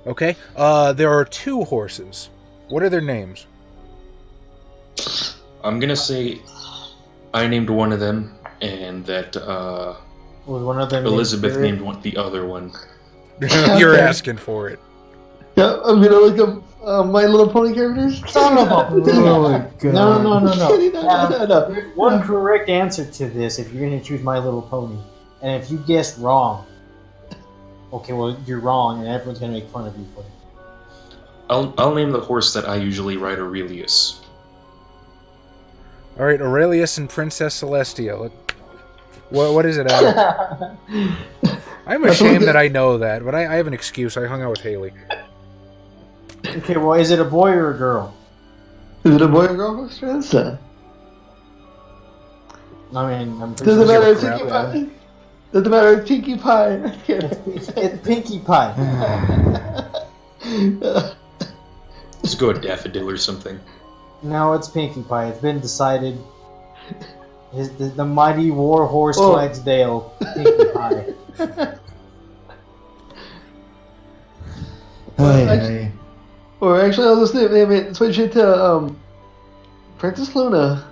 Okay. There are 2 horses. What are their names? I'm gonna say I named one of them, and that Was one of them Elizabeth named the other one. You're asking for it. Yeah, I'm gonna look up My Little Pony characters. Son of a bitch. Oh my god. No. No. There's one correct answer to this if you're going to choose My Little Pony. And if you guessed wrong, okay, well, you're wrong, and everyone's going to make fun of you for it. I'll name the horse that I usually ride Aurelius. All right, Aurelius and Princess Celestia. What is it, Adam? I'm ashamed that I know that, but I have an excuse. I hung out with Haley. Okay, well, is it a boy or a girl? Is it a boy or girl horse? I mean, I'm pretty Does it sure matter? it's Pinkie a Pie. girl. Does it matter? Pinkie Pie. It's Pinkie Pie. Let's go with Daffodil or something. No, it's Pinkie Pie. It's been decided. The mighty war horse Oh. Clydesdale, Pinkie Pie. Hey. Or actually, I'll just name it. Switch it to Princess Luna.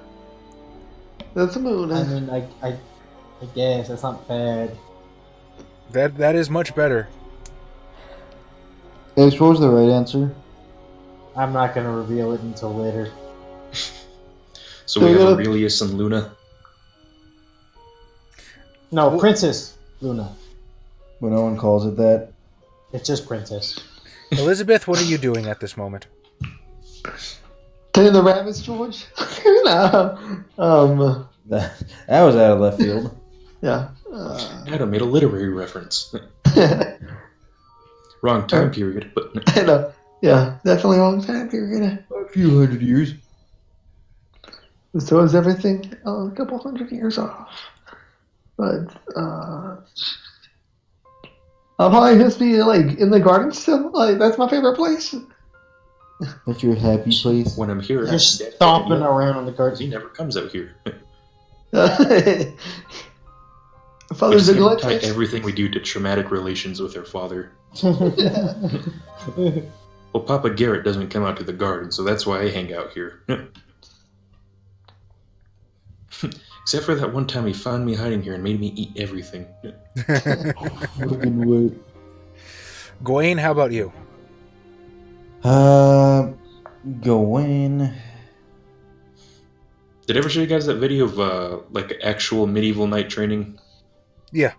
That's a moon. I mean, I guess that's not bad. That is much better. Ace, what was the right answer? I'm not gonna reveal it until later. So we have Aurelius and Luna. No, Princess Luna. When no one calls it that. It's just Princess. Elizabeth, what are you doing at this moment? Tending the rabbits, George. No. That was out of left field. Yeah. Adam made a literary reference. Wrong time period, but yeah, definitely a long time period. A few hundred years. So is everything a couple hundred years off. But I'll probably just be like in the garden still. Like that's my favorite place. That's your happy place. when I'm here, Just Dad- stomping Dad- around on the he garden. never comes out here. We Father's just a gotta tie glitch. everything we do to traumatic relations with our father. Well, Papa Garrett doesn't come out to the garden, so that's why I hang out here. Except for that one time he found me hiding here and made me eat everything. Fucking what? Gawain, how about you? Gawain. Did I ever show you guys that video of like actual medieval knight training? Yeah.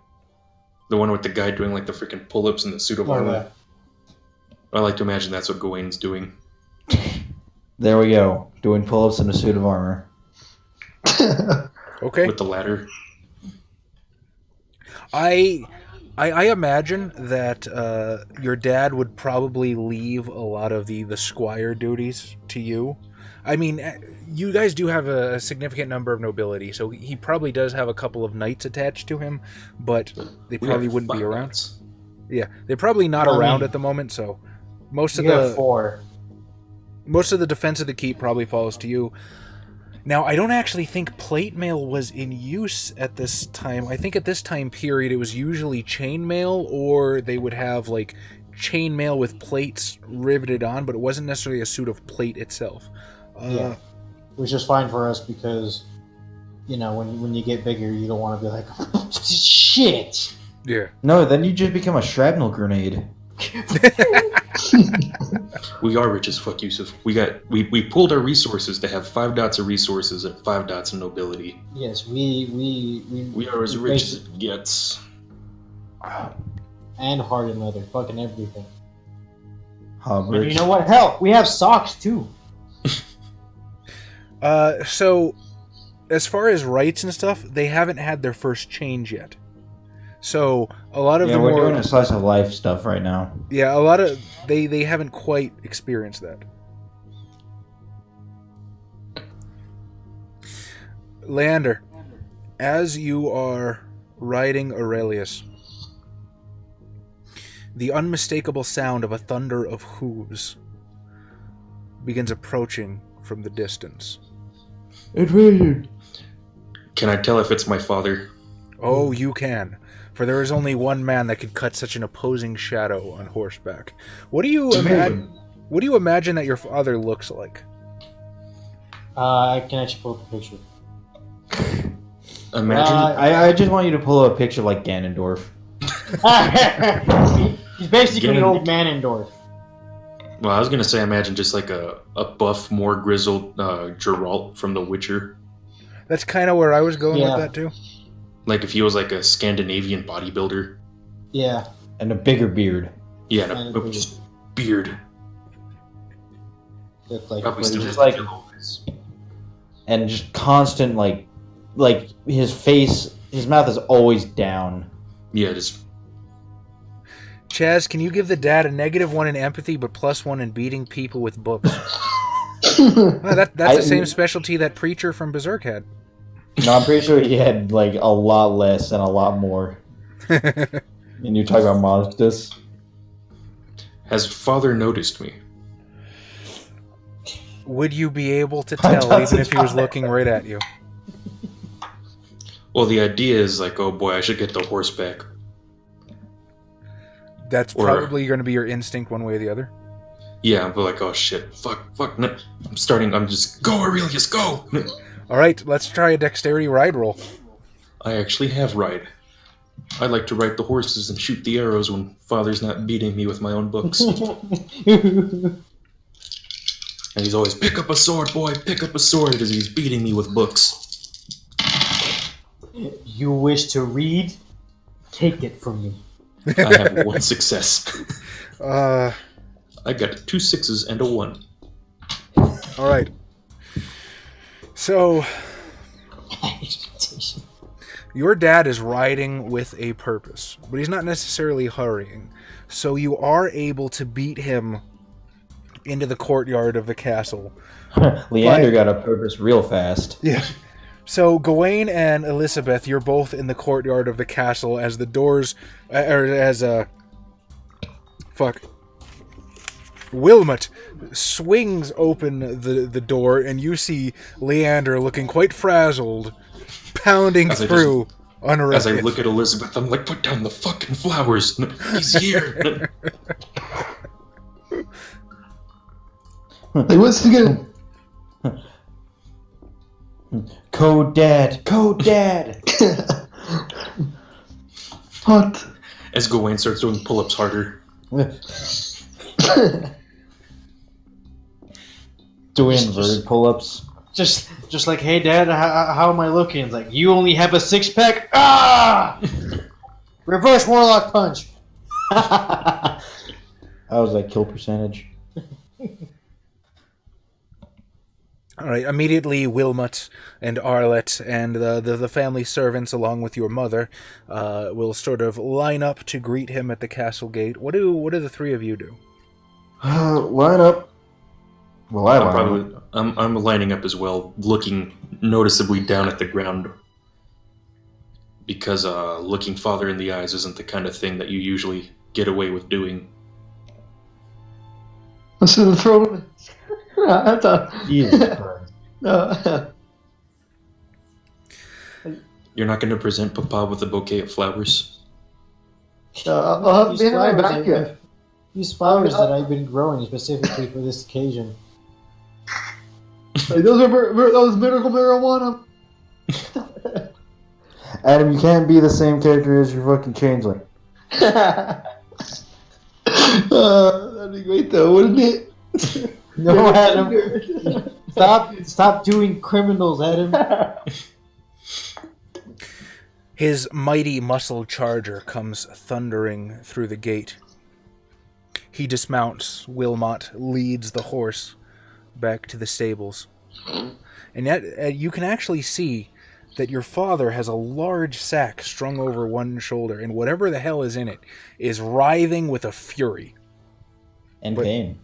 The one with the guy doing like the freaking pull-ups in the suit of Oh, armor. yeah. I like to imagine that's what Gawain's doing. There we go. Doing pull-ups in a suit of armor. Okay. With the ladder. I I imagine that your dad would probably leave a lot of the squire duties to you. I mean, you guys do have a significant number of nobility, so he probably does have a couple of knights attached to him, but they probably wouldn't be around. Knights. Yeah, they're probably not around at the moment, so most of the 4. most of the defense of the keep probably falls to you. Now, I don't actually think plate mail was in use at this time. I think at this time period it was usually chain mail, or they would have like chain mail with plates riveted on, but it wasn't necessarily a suit of plate itself. Yeah, which is fine for us because, you know, when you get bigger, you don't want to be like, shit. Yeah. No, then you just become a shrapnel grenade. We are rich as fuck, Yusuf. We pooled our resources to have 5 dots of resources and 5 dots of nobility. Yes, we are as rich as it gets. And hard and leather, fucking everything. Hubbard. And you know what? Hell, we have socks too. So, as far as rights and stuff, they haven't had their first change yet. So, a lot of the we're more... doing a slice of life stuff right now. Yeah, a lot of... They haven't quite experienced that. Leander, as you are riding Aurelius, the unmistakable sound of a thunder of hooves begins approaching from the distance. Adventure. Can I tell if it's my father? Oh, you can. For there is only one man that could cut such an opposing shadow on horseback. What do you imagine that your father looks like? I can actually pull up a picture. Imagine. I just want you to pull up a picture like Ganondorf. He's basically old Manendorf. Well, I was gonna say, imagine just like a buff, more grizzled Geralt from The Witcher. That's kind of where I was going with that too. Like if he was like a Scandinavian bodybuilder. Yeah. And a bigger beard. Yeah, and just beard. That's like, Probably still just like, and just constant like his face, his mouth is always down. Yeah, just. Chaz, can you give the dad a -1 in empathy, but +1 in beating people with books? That's the same specialty that preacher from Berserk had. No, I'm pretty sure he had like a lot less and a lot more. And you're talking about Modestus? Has father noticed me? Would you be able to tell, even if he was looking right at you? Well, the idea is like, oh boy, I should get the horseback. That's probably going to be your instinct one way or the other. Yeah, but like, oh shit, fuck, no. I'm just, go Aurelius, go! Alright, let's try a dexterity ride roll. I actually have ride. I like to ride the horses and shoot the arrows when father's not beating me with my own books. And he's always, pick up a sword, boy, pick up a sword, as he's beating me with books. You wish to read? Take it from me. I have 1 success. Uh, I got 2 6s and a 1. Alright. So, your dad is riding with a purpose, but he's not necessarily hurrying. So you are able to beat him into the courtyard of the castle. Leander got a purpose real fast. Yeah. So Gawain and Elizabeth, you're both in the courtyard of the castle as the doors, Wilmot swings open the door, and you see Leander looking quite frazzled, pounding through on a As I look at Elizabeth, I'm like, put down the fucking flowers. He's here. Like, what's the good? Code Dad! Code Dad! What? As Gawain starts doing pull-ups harder. Doing inverted pull-ups. Just like, hey dad, how am I looking? It's like, you only have a 6-pack? Ah! Reverse warlock punch. That was like kill percentage. All right, immediately Wilmot and Arlette and the family servants, along with your mother, will sort of line up to greet him at the castle gate. What do the three of you do? Line up. Well, I'm lining up as well, looking noticeably down at the ground. Because looking father in the eyes isn't the kind of thing that you usually get away with doing. Listen to the throne. I thought. Jesus Christ. You're not going to present Papa with a bouquet of flowers? I'll have dinner in my back yet. These flowers that I've been growing specifically for this occasion. Like, those medical marijuana. Adam, you can't be the same character as your fucking changeling. That'd be great though, wouldn't it? No, Adam. Stop doing criminals, Adam. His mighty muscle charger comes thundering through the gate. He dismounts. Wilmot leads the horse back to the stables. And yet, you can actually see that your father has a large sack strung over one shoulder, and whatever the hell is in it is writhing with a fury. And pain.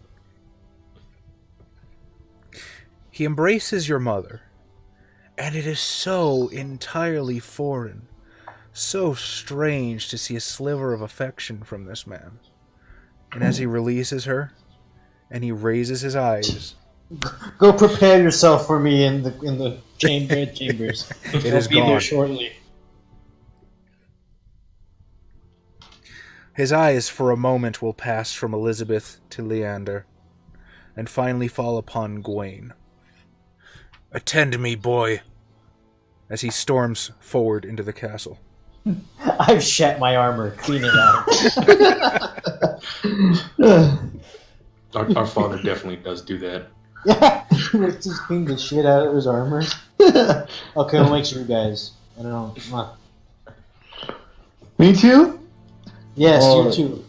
He embraces your mother, and it is so entirely foreign, so strange to see a sliver of affection from this man. And as he releases her, and he raises his eyes... Go prepare yourself for me in the chambers. It is I'll be there gone. shortly. His eyes for a moment will pass from Elizabeth to Leander, and finally fall upon Gawain. "Attend me, boy," as he storms forward into the castle. I've shat my armor. Clean it out. Our father definitely does do that. Yeah, let's just clean the shit out of his armor. Okay, I'll make sure, guys. I don't know. Come on. Me too? Yes, Oh. you too.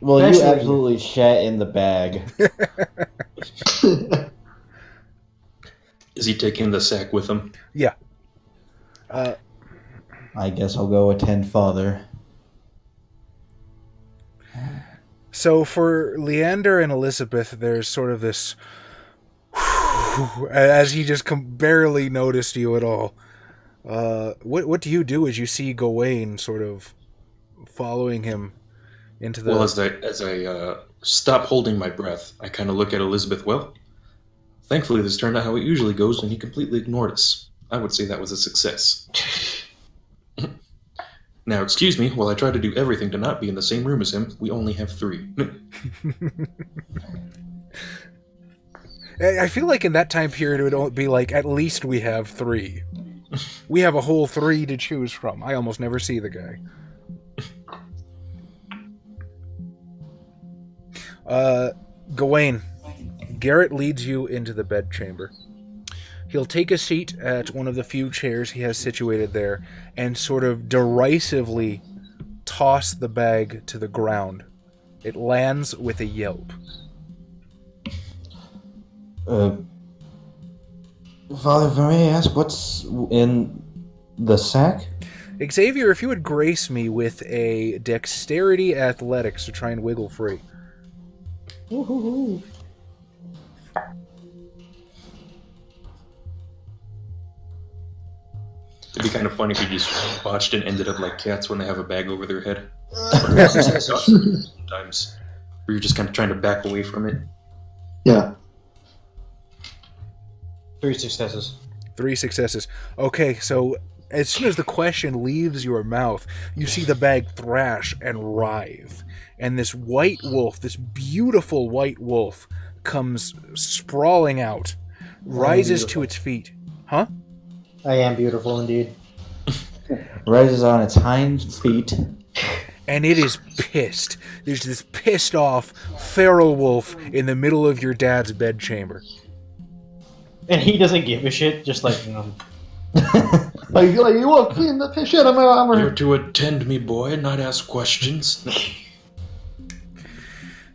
Well, you Especially- absolutely shat in the bag. Is he taking the sack with him? Yeah. I guess I'll go attend father. So for Leander and Elizabeth, there's sort of this... as he just barely noticed you at all. What do you do as you see Gawain sort of following him into the... Well, as I stop holding my breath, I kind of look at Elizabeth. Well, thankfully this turned out how it usually goes, and he completely ignored us. I would say that was a success. Now, excuse me, while I try to do everything to not be in the same room as him, we only have 3. I feel like in that time period it would be like, at least we have 3. We have a whole 3 to choose from. I almost never see the guy. Gawain, Garrett leads you into the bedchamber. He'll take a seat at one of the few chairs he has situated there and sort of derisively toss the bag to the ground. It lands with a yelp. Father, if I may ask, what's in the sack? Xavier, if you would grace me with a dexterity athletics to try and wiggle free. Woo-hoo-hoo. It'd be kind of funny if you just botched and ended up like cats when they have a bag over their head. Sometimes. Where you're just kind of trying to back away from it. Yeah. 3 successes. 3 successes. Okay, so as soon as the question leaves your mouth, you see the bag thrash and writhe. And this white wolf, this beautiful white wolf, comes sprawling out, rises to its feet. Huh? I am beautiful indeed. Rises on its hind feet. And it is pissed. There's this pissed off feral wolf in the middle of your dad's bedchamber. And he doesn't give a shit, just like, you know. Like you will clean the piss out of my armor. You're to attend me, boy, not ask questions.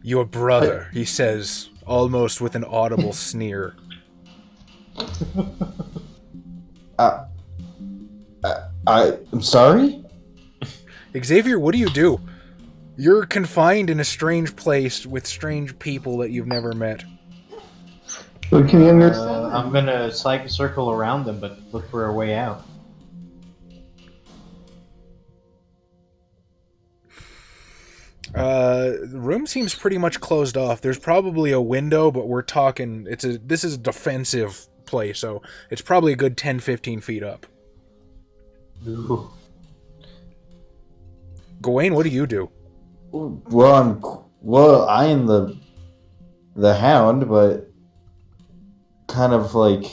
Your brother, he says, almost with an audible sneer. I'm sorry? Xavier, what do you do? You're confined in a strange place with strange people that you've never met. But can you understand? I'm gonna circle around them, but look for a way out. The room seems pretty much closed off. There's probably a window, but we're talking... This is a defensive place, so it's probably a good 10-15 feet up. Ooh. Gawain, what do you do? Well, I am the hound, but kind of like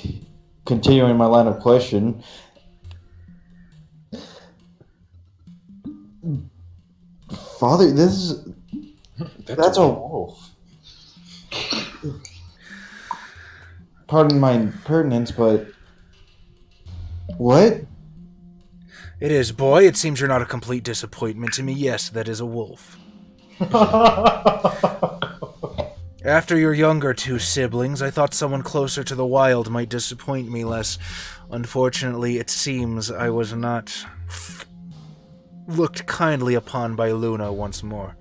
continuing my line of question. Father, that's a wolf. Pardon my impertinence, but what? It is, boy. It seems you're not a complete disappointment to me. Yes, that is a wolf. After your younger two siblings, I thought someone closer to the wild might disappoint me less. Unfortunately, it seems I was not looked kindly upon by Luna once more.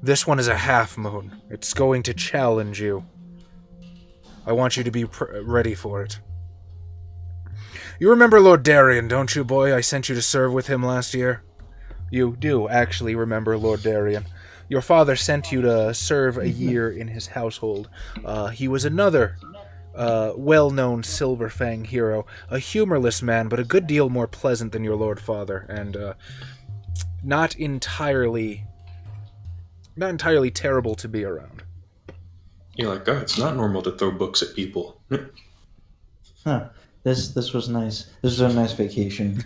This one is a half-moon. It's going to challenge you. I want you to be ready for it. You remember Lord Darrian, don't you, boy? I sent you to serve with him last year. You do actually remember Lord Darrian. Your father sent you to serve a year in his household. He was another well-known Silver Fang hero, a humorless man, but a good deal more pleasant than your Lord Father, and not entirely terrible to be around. You're like, it's not normal to throw books at people. Huh. This was nice. This was a nice vacation.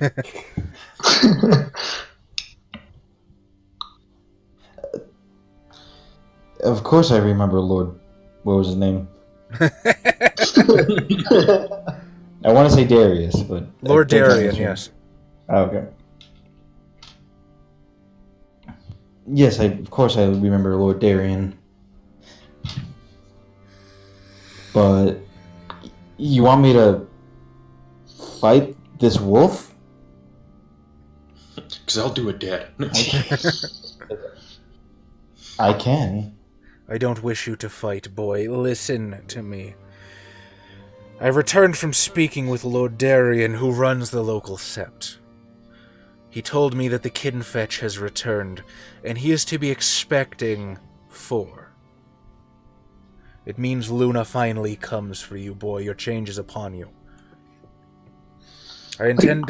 Of course I remember Lord... What was his name? I want to say Darius, but... Lord Darrian, yes. Oh, okay. Yes, of course I remember Lord Darrian. But... You want me to fight this wolf? Because I'll do it, Dad. I can. I don't wish you to fight, boy. Listen to me. I've returned from speaking with Lord Darrian, who runs the local sept. He told me that the Kinfetch has returned, and he is to be expecting 4. It means Luna finally comes for you, boy. Your change is upon you. I intend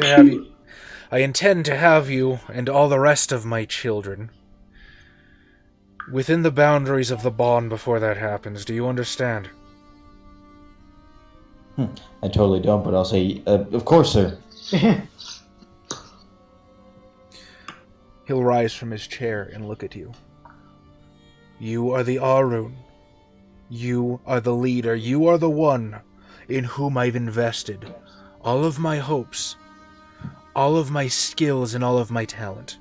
to have you and all the rest of my children within the boundaries of the bond before that happens. Do you understand? I totally don't, but I'll say, of course, sir. He'll rise from his chair and look at you. You are the Arun. You are the leader. You are the one in whom I've invested all of my hopes, all of my skills, and all of my talent.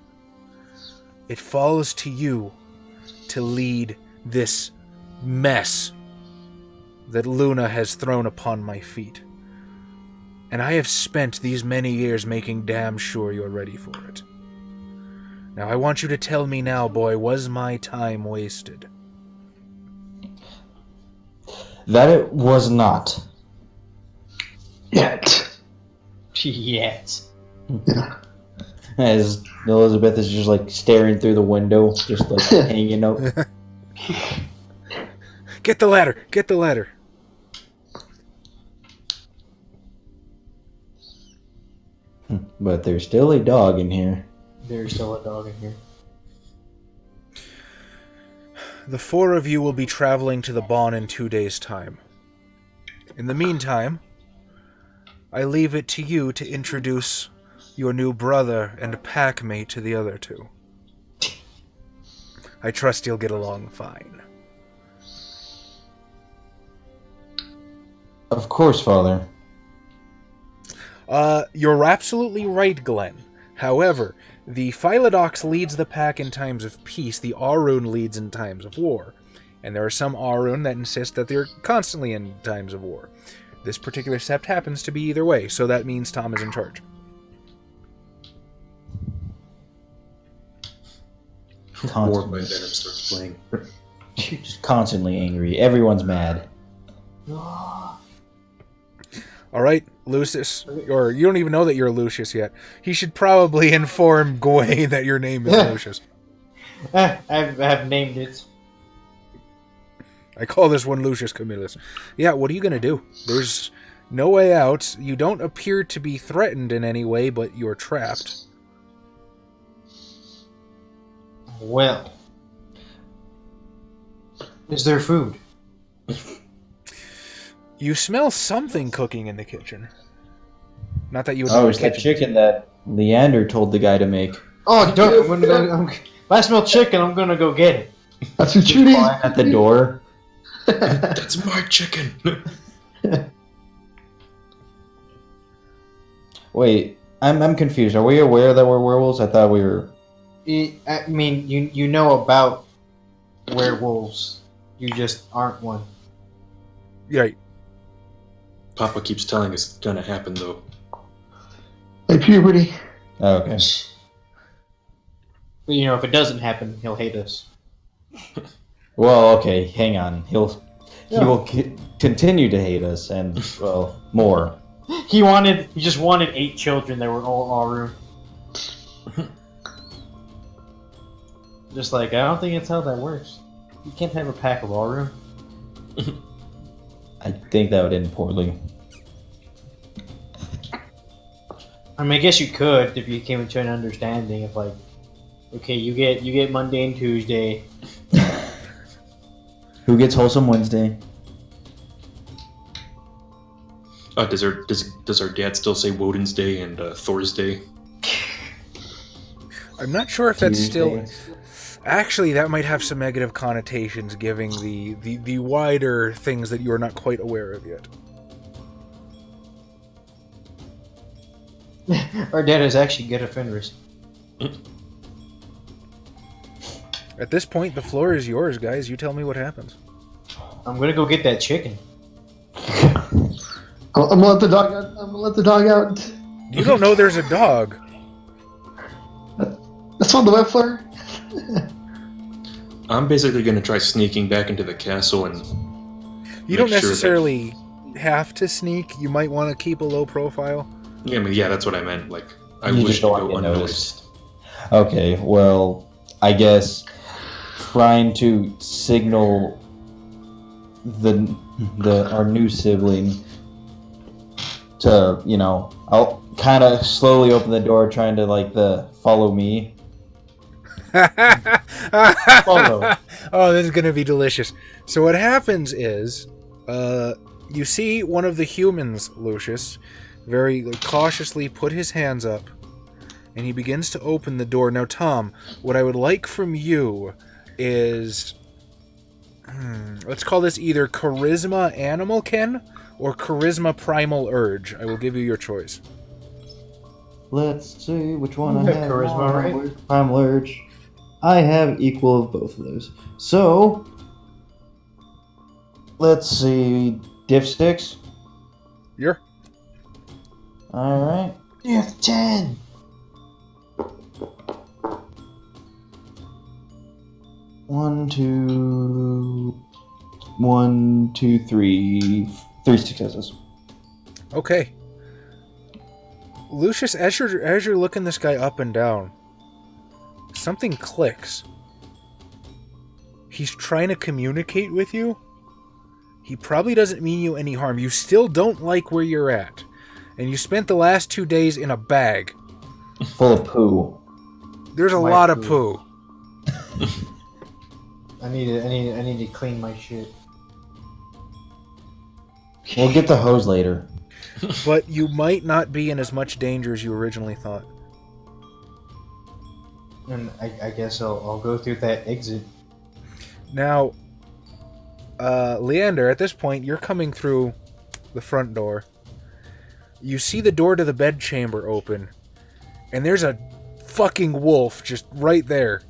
It falls to you to lead this mess that Luna has thrown upon my feet. And I have spent these many years making damn sure you're ready for it. Now I want you to tell me now, boy, was my time wasted? That it was not. Yet. Yes. As Elizabeth is just like staring through the window, just like hanging out. Get the ladder! Get the ladder! But there's still a dog in here. There's still a dog in here. The 4 of you will be traveling to the Bon in 2 days' time. In the meantime, I leave it to you to introduce your new brother and packmate to the other 2. I trust you'll get along fine. Of course, Father. You're absolutely right, Glenn. However, the Philodox leads the pack in times of peace, the Arun leads in times of war. And there are some Arun that insist that they're constantly in times of war. This particular sept happens to be either way, so that means Tom is in charge. War by Venom starts playing. Just constantly angry. Everyone's mad. All right, Lucius. Or you don't even know that you're Lucius yet. He should probably inform Gawain that your name is Lucius. I've named it. I call this one Lucius Camillus. Yeah, what are you going to do? There's no way out. You don't appear to be threatened in any way, but you're trapped. Well, is there food? You smell something cooking in the kitchen. Not that you would know. Oh, it's that chicken that Leander told the guy to make. Oh, don't! If I smell chicken, I'm gonna go get it. That's what you need. At the door. That's my chicken. Wait, I'm confused. Are we aware that we're werewolves? I thought we were. I mean, you know about werewolves. You just aren't one. Right. Papa keeps telling us it's gonna happen, though. Like puberty. Oh, okay. But you know, if it doesn't happen, he'll hate us. Well, okay. Hang on. He will continue to hate us, and well, more. He just wanted 8 children that were all our room. Just like, I don't think it's how that works. You can't have a pack of all room. I think that would end poorly. I mean, I guess you could if you came to an understanding of like, okay, you get Monday and Tuesday. Who gets Wholesome Wednesday? Does our dad still say Woden's Day and Thor's Day? I'm not sure if that's still... Tuesdays. Actually, that might have some negative connotations, giving the wider things that you're not quite aware of yet. Our dad is actually good offenders. At this point, the floor is yours, guys. You tell me what happens. I'm gonna go get that chicken. I'm gonna let the dog out. I'm gonna let the dog out. You don't know there's a dog. That's on the web flare. I'm basically gonna try sneaking back into the castle and. You don't make sure necessarily have to sneak. You might want to keep a low profile. Yeah, I mean, yeah, that's what I meant. Like, I You wish just to don't go want to get unnoticed. Okay, well, I guess trying to signal our new sibling to, I'll kind of slowly open the door, trying to follow me. Follow. Oh, this is going to be delicious. So what happens is, you see one of the humans, Lucius, very cautiously put his hands up, and he begins to open the door. Now, Tom, what I would like from you is... let's call this either Charisma Animal Ken or Charisma Primal Urge. I will give you your choice. Let's see which one You I got have. charisma, right? Primal Urge. I have equal of both of those. So, let's see. Diff sticks. You're... Alright. You have 10. One, two, three. 3 successes. Okay. Lucius, as you're looking this guy up and down, something clicks. He's trying to communicate with you. He probably doesn't mean you any harm. You still don't like where you're at. And you spent the last 2 days in a bag. Full of poo. There's a My lot of poo. poo. I need to clean my shit. We'll get the hose later. But you might not be in as much danger as you originally thought. And I guess I'll go through that exit. Now, Leander, at this point, you're coming through the front door. You see the door to the bedchamber open, and there's a fucking wolf just right there,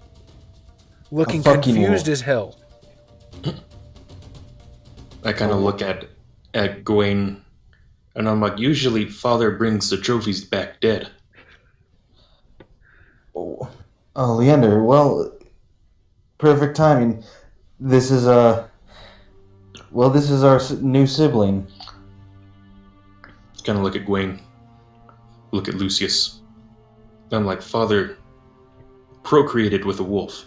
looking fucking confused wolf. as hell. I kind of look at Gawain And I'm like, usually father brings the trophies back dead. Oh, Leander. Well, perfect timing. This is our new sibling. Kind of look at Gwaine. Look at Lucius. I'm like, father procreated with a wolf.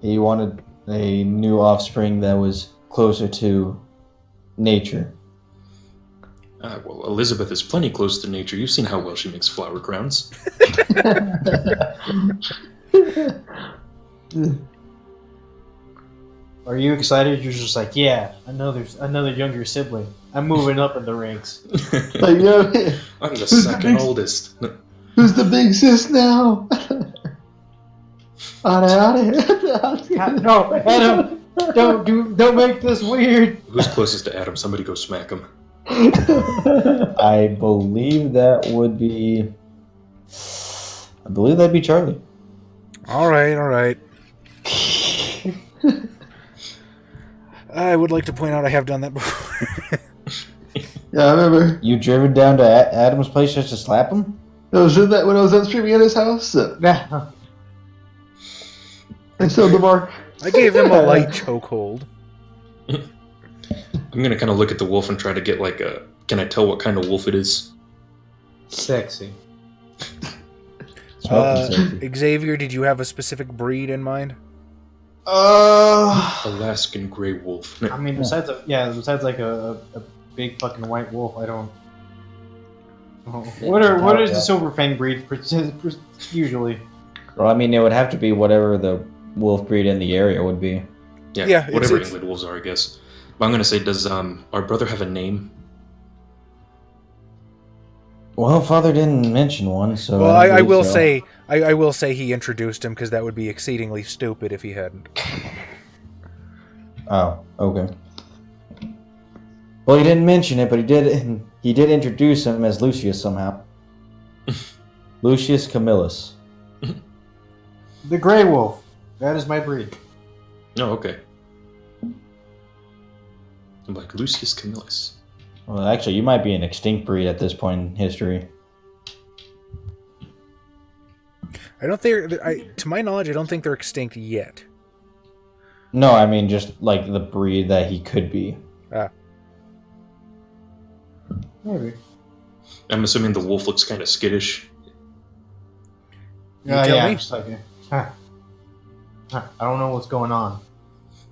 He wanted a new offspring that was closer to nature. Well, Elizabeth is plenty close to nature. You've seen how well she makes flower crowns. Are you excited? You're just like, yeah, another younger sibling. I'm moving up in the ranks. Like, yo, I'm the second oldest. who's the big sis now? No, Adam, don't make this weird. Who's closest to Adam? Somebody go smack him. I believe that'd be Charlie. All right. I would like to point out I have done that before. Yeah, I remember. You driven down to Adam's place just to slap him? I was doing that when I was out streaming at his house. Yeah. I showed the mark. I gave him a light chokehold. I'm gonna kind of look at the wolf and try to get like a. Can I tell what kind of wolf it is? Sexy. Xavier, did you have a specific breed in mind? Alaskan gray wolf. I mean, besides like a big fucking white wolf, I don't. What is the silver fang breed usually? Well, I mean, it would have to be whatever the wolf breed in the area would be. Yeah, whatever England wolves are, I guess. But I'm gonna say, does our brother have a name? Well, father didn't mention one, so. Well, I will say he introduced him because that would be exceedingly stupid if he hadn't. Oh, okay. Well, he didn't mention it, but he did introduce him as Lucius somehow. Lucius Camillus. The gray wolf. That is my breed. Oh, okay. I'm like, Lucius Camillus. Well, actually, you might be an extinct breed at this point in history. I don't think, to my knowledge, I don't think they're extinct yet. No, I mean just like the breed that he could be. Maybe. I'm assuming the wolf looks kind of skittish. Tell me? I'm just like, I don't know what's going on.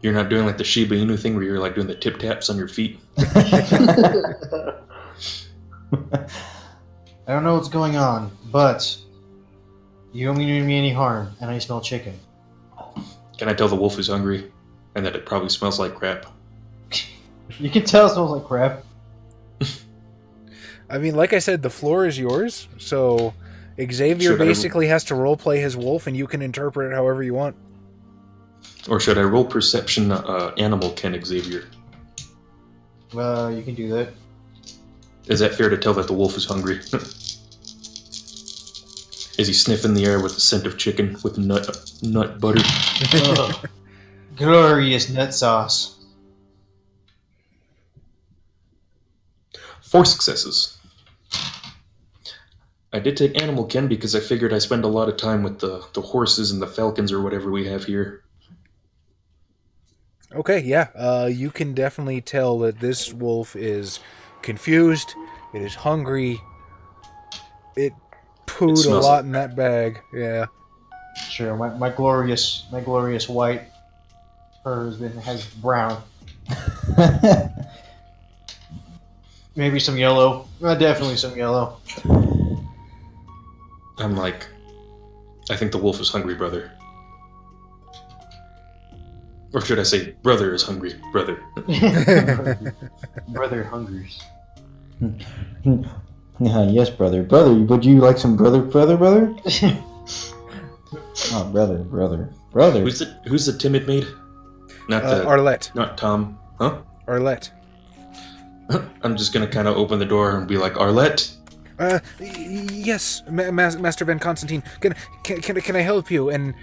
You're not doing like the Shiba Inu thing where you're like doing the tip taps on your feet. I don't know what's going on, but you don't mean me any harm, and I smell chicken. Can I tell the wolf is hungry and that it probably smells like crap? You can tell it smells like crap. I mean, like I said, the floor is yours, so Xavier basically has to roleplay his wolf, and you can interpret it however you want. Or should I roll perception animal Ken Xavier? Well, you can do that. Is that fair to tell that the wolf is hungry? Is he sniffing the air with the scent of chicken with nut butter? Ugh. Glorious nut sauce. 4 successes. I did take animal Ken because I figured I spend a lot of time with the horses and the falcons or whatever we have here. Okay, yeah. You can definitely tell that this wolf is confused. It is hungry. It pooed a lot in that bag. Yeah. Sure, my glorious white. Hers has brown. Maybe some yellow. Definitely some yellow. I'm like, I think the wolf is hungry, brother. Or should I say, brother is hungry, brother. Brother hungers. Yes, brother. Brother, would you like some brother? Oh, brother. Who's the timid maid? Not Arlette. Not Tom. Huh? Arlette. I'm just gonna kind of open the door and be like, Arlette? Yes, Master Van Constantine. Can I help you? And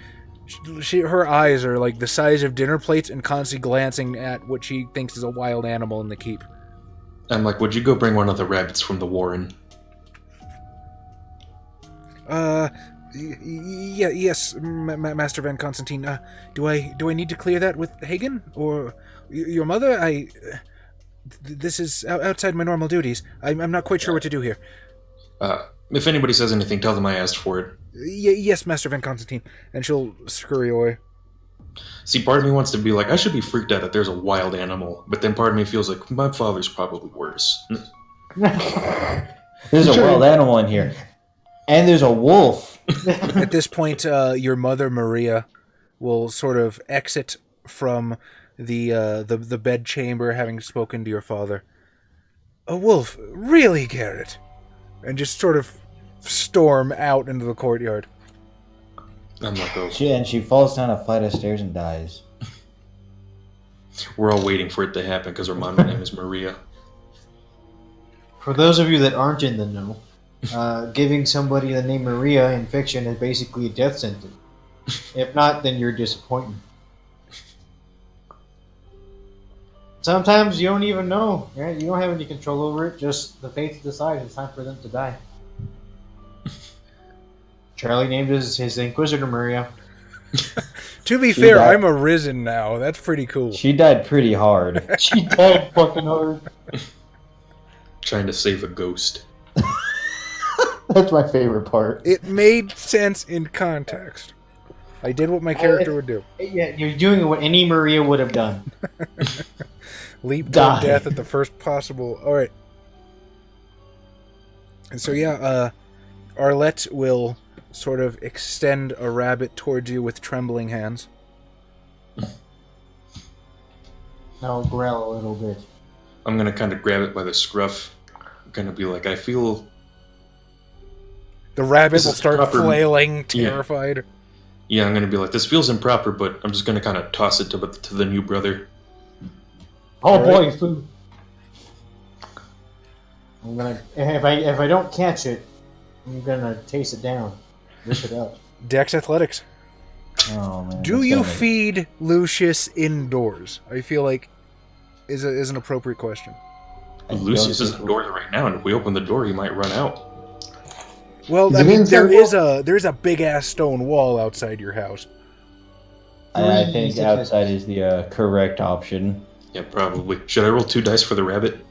her eyes are like the size of dinner plates and constantly glancing at what she thinks is a wild animal in the keep. I'm like, would you go bring one of the rabbits from the warren? Yes, Master Van Constantine. Do I need to clear that with Hagen or your mother? This is outside my normal duties. I'm not quite sure what to do here. If anybody says anything, tell them I asked for it. Yes, Master Van Constantine. And she'll scurry away. See, part of me wants to be like, I should be freaked out that there's a wild animal, but then part of me feels like my father's probably worse. There's a wild animal in here. And there's a wolf. At this point, your mother, Maria, will sort of exit from the bed chamber, having spoken to your father. A wolf? Really, Garrett? And just sort of storm out into the courtyard. I'm like, oh. She falls down a flight of stairs and dies. We're all waiting for it to happen because her mom's name is Maria. For those of you that aren't in the know, giving somebody the name Maria in fiction is basically a death sentence. If not, then you're disappointed. Sometimes you don't even know, right? You don't have any control over it. Just the fates decide it's time for them to die. Charlie named his Inquisitor Maria. To be She fair, died. I'm arisen now. That's pretty cool. She died pretty hard. She died fucking hard. Trying to save a ghost. That's my favorite part. It made sense in context. I did what my character would do. Yeah, you're doing what any Maria would have done. Leap to Die. death at the first possible... Alright. And so yeah, Arlette will sort of extend a rabbit towards you with trembling hands. Now growl a little bit. I'm gonna kind of grab it by the scruff. I'm gonna be like, I feel... The rabbit This will is start proper- flailing, terrified. Yeah, I'm gonna be like, this feels improper, but I'm just gonna kind of toss it to the new brother. Oh Alright. boy, food. I'm gonna if I don't catch it, I'm gonna taste it down, rip it up. Dex Athletics. Oh, man. Do that's you gonna make- feed Lucius indoors? I feel like is an appropriate question. I don't Lucius is think- indoors right now, and if we open the door, he might run out. Well, Is I it mean, inside there's a big ass stone wall outside your house. I think outside is the correct option. Yeah, probably. Should I roll 2 dice for the rabbit?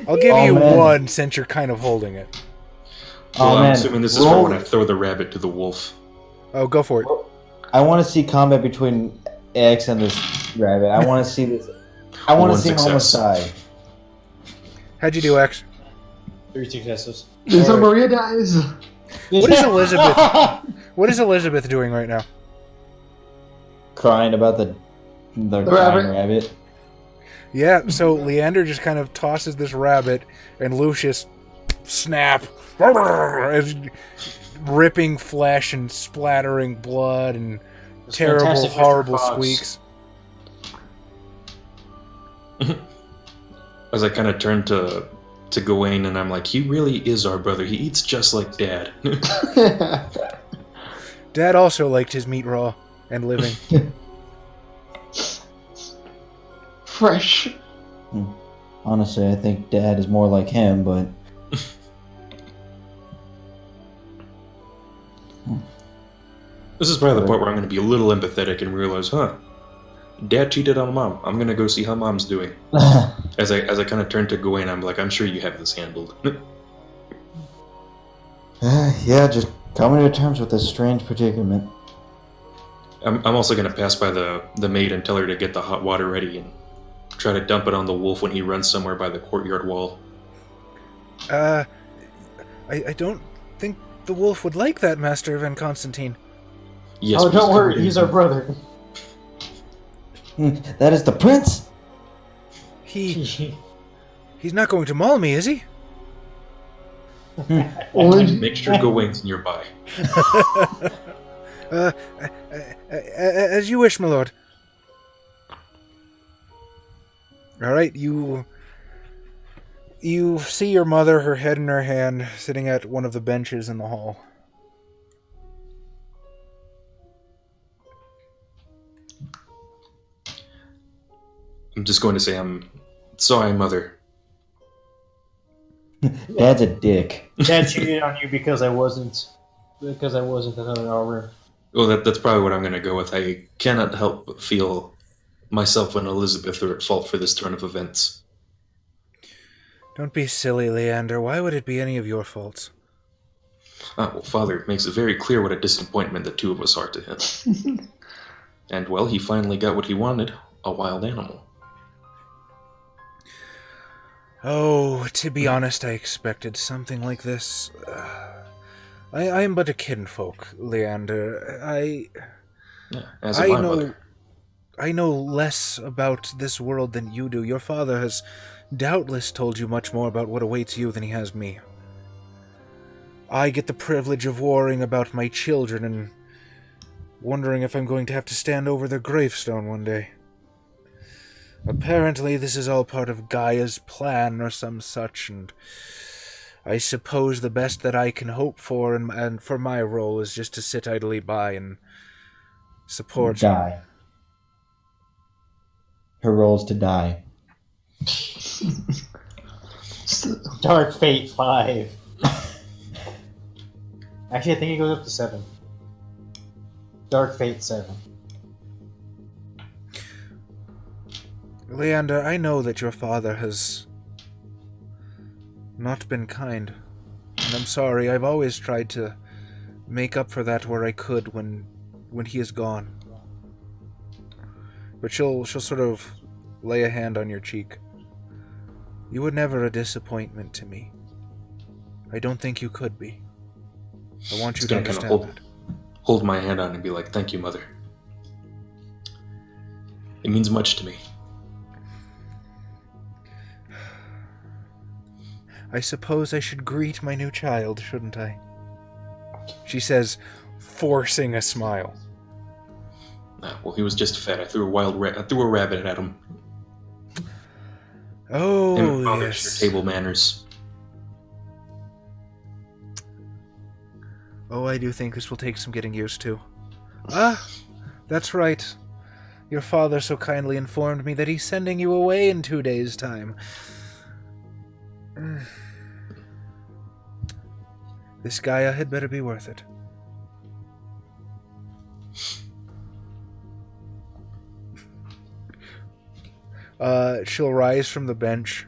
I'll give Oh, you man. one since you're kind of holding it. Well, Oh, I'm man. assuming this is Roll- for when I throw the rabbit to the wolf. Oh, go for it. I want to see combat between X and this rabbit. I want to see this. I want to One see him almost success. die. How'd you do, X? 3 successes. So Alright. Maria dies. What is Elizabeth? What is Elizabeth doing right now? Crying about the crying rabbit. Yeah, so Leander just kind of tosses this rabbit, and Lucius snap, as ripping flesh and splattering blood and It's terrible, fantastic, Mr. horrible Fox. squeaks. As I kind of turn to Gawain, and I'm like, he really is our brother. He eats just like Dad. Dad also liked his meat raw and living. Fresh. Honestly, I think Dad is more like him, but This is probably the part where I'm going to be a little empathetic and realize, Dad cheated on Mom. I'm going to go see how Mom's doing. As I kind of turn to Gawain, I'm like, I'm sure you have this handled. yeah, just coming to terms with this strange predicament. I'm also going to pass by the maid and tell her to get the hot water ready and try to dump it on the wolf when he runs somewhere by the courtyard wall. I don't think the wolf would like that, Master Van Constantine. Yes, Oh, but don't worry, covered in- he's our brother. That is the prince. He's not going to maul me, is he? Make sure Gawain's nearby. As you wish, my lord. All right, you see your mother, her head in her hand, sitting at one of the benches in the hall. I'm just going to say I'm Sorry, Mother. Dad's a dick. Dad cheated on you because I wasn't another armor. Well, that's probably what I'm going to go with. I cannot help but feel myself and Elizabeth are at fault for this turn of events. Don't be silly, Leander. Why would it be any of your faults? Well, Father makes it very clear what a disappointment the two of us are to him. And, well, he finally got what he wanted, a wild animal. Oh, to be honest, I expected something like this. I am but a kinfolk, Leander. As am I, Mother. I know less about this world than you do. Your father has doubtless told you much more about what awaits you than he has me. I get the privilege of worrying about my children and wondering if I'm going to have to stand over their gravestone one day. Apparently this is all part of Gaia's plan or some such, and I suppose the best that I can hope for and for my role is just to sit idly by and support. Die. Her role's to die. Dark Fate 5. Actually, I think it goes up to 7. Dark Fate 7. Leander, I know that your father has not been kind, and I'm sorry. I've always tried to make up for that where I could when he is gone. But she'll sort of lay a hand on your cheek. You were never a disappointment to me. I don't think you could be. I want you to understand that. Hold my hand on and be like, thank you, Mother. It means much to me. I suppose I should greet my new child, shouldn't I? She says, forcing a smile. Well, he was just fed. I threw a rabbit at him. Oh, yes. Your table manners. Oh, I do think this will take some getting used to. Ah, that's right. Your father so kindly informed me that he's sending you away in 2 days' time. This Gaia had better be worth it. She'll rise from the bench,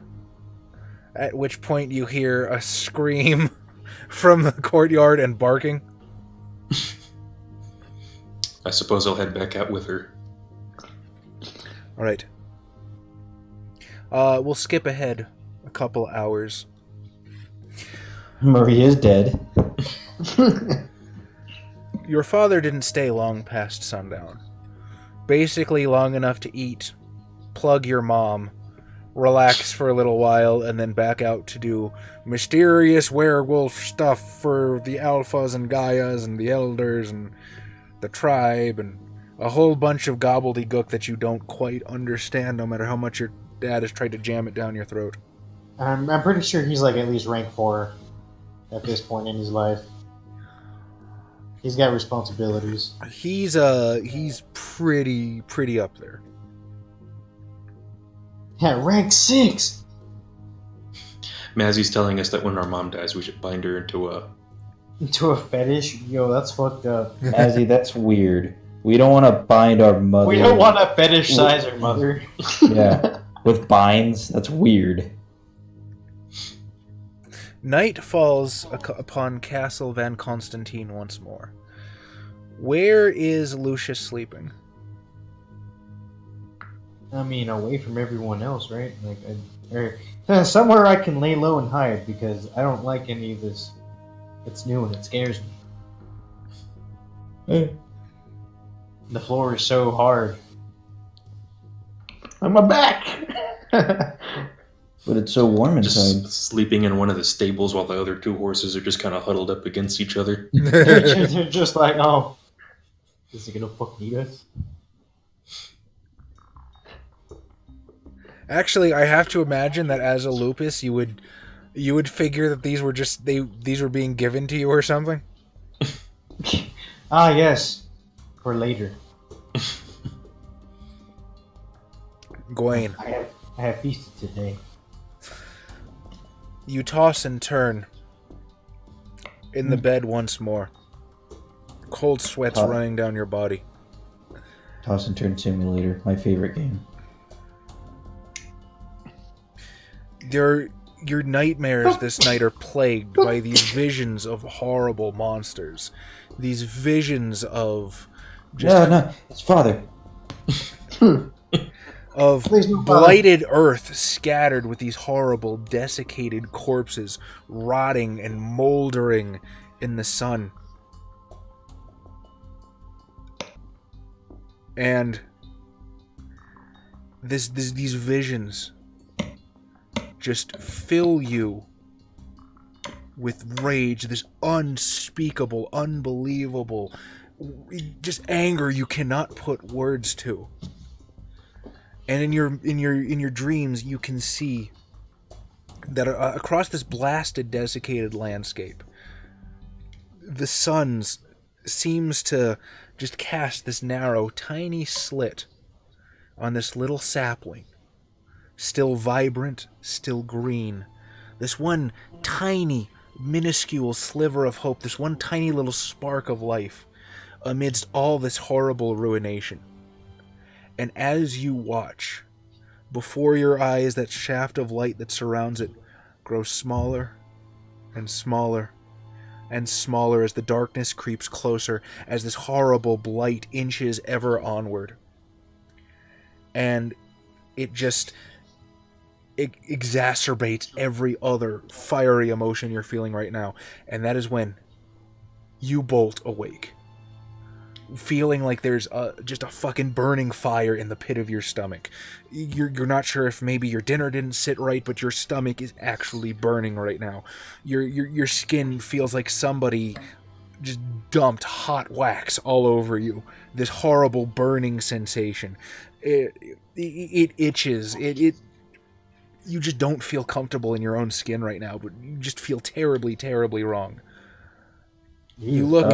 at which point you hear a scream from the courtyard and barking. I suppose I'll head back out with her. Alright. We'll skip ahead a couple hours. Maria's dead. Your father didn't stay long past sundown. Basically long enough to eat, plug your mom, relax for a little while, and then back out to do mysterious werewolf stuff for the alphas and Gaias and the elders and the tribe and a whole bunch of gobbledygook that you don't quite understand no matter how much your dad has tried to jam it down your throat. I'm pretty sure he's like at least rank 4 at this point in his life. He's got responsibilities. He's pretty up there. Yeah, rank 6! Mazzy's telling us that when our mom dies, we should bind her into a fetish? Yo, that's fucked up. Azzy, that's weird. We don't want to bind our mother. We don't want to fetishize our mother. Yeah, with binds. That's weird. Night falls upon Castle Van Constantine once more. Where is Lucius sleeping? I mean, away from everyone else, right? Or somewhere I can lay low and hide, because I don't like any of this. It's new and it scares me. The floor is so hard. On my back! But it's so warm inside. just sleeping in one of the stables while the other two horses are just kind of huddled up against each other. They're just like, oh, is he gonna fucking eat us? Actually, I have to imagine that as a lupus, you would figure that these were just these were being given to you or something. Ah, yes, for later. Gawain. I have feasted today. You toss and turn in the bed once more. Cold sweats running down your body. Toss and Turn Simulator, my favorite game. Your nightmares this night are plagued by these visions of horrible monsters. These visions of No, it's father. of blighted earth scattered with these horrible desiccated corpses rotting and moldering in the sun. And these visions just fill you with rage, this unspeakable, unbelievable, just anger you cannot put words to. And in your dreams, you can see that across this blasted, desiccated landscape, the sun seems to just cast this narrow, tiny slit on this little sapling, still vibrant, still green. This one tiny, minuscule sliver of hope, this one tiny little spark of life amidst all this horrible ruination. And as you watch, before your eyes, that shaft of light that surrounds it grows smaller and smaller and smaller as the darkness creeps closer, as this horrible blight inches ever onward. And it exacerbates every other fiery emotion you're feeling right now. And that is when you bolt awake, feeling like there's just a fucking burning fire in the pit of your stomach. You're not sure if maybe your dinner didn't sit right, but your stomach is actually burning right now. Your skin feels like somebody just dumped hot wax all over you. This horrible burning sensation. It itches. You just don't feel comfortable in your own skin right now, but you just feel terribly, terribly wrong. You look.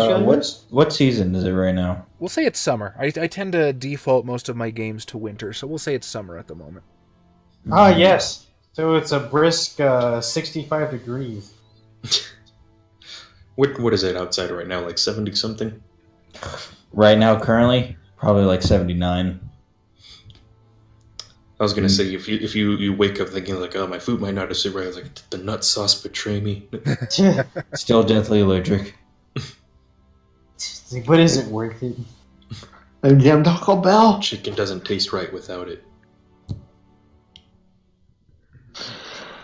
What season is it right now? We'll say it's summer. I tend to default most of my games to winter, so we'll say it's summer at the moment. Ah, yes. So it's a brisk 65 degrees. What is it outside right now? Like 70 something? Right now, currently, probably like 79. I was gonna say if you wake up thinking like, oh, my food might not have sit right, I was like, did the nut sauce betray me? Still deathly allergic. But is it worth it? A damn Taco Bell. Chicken doesn't taste right without it.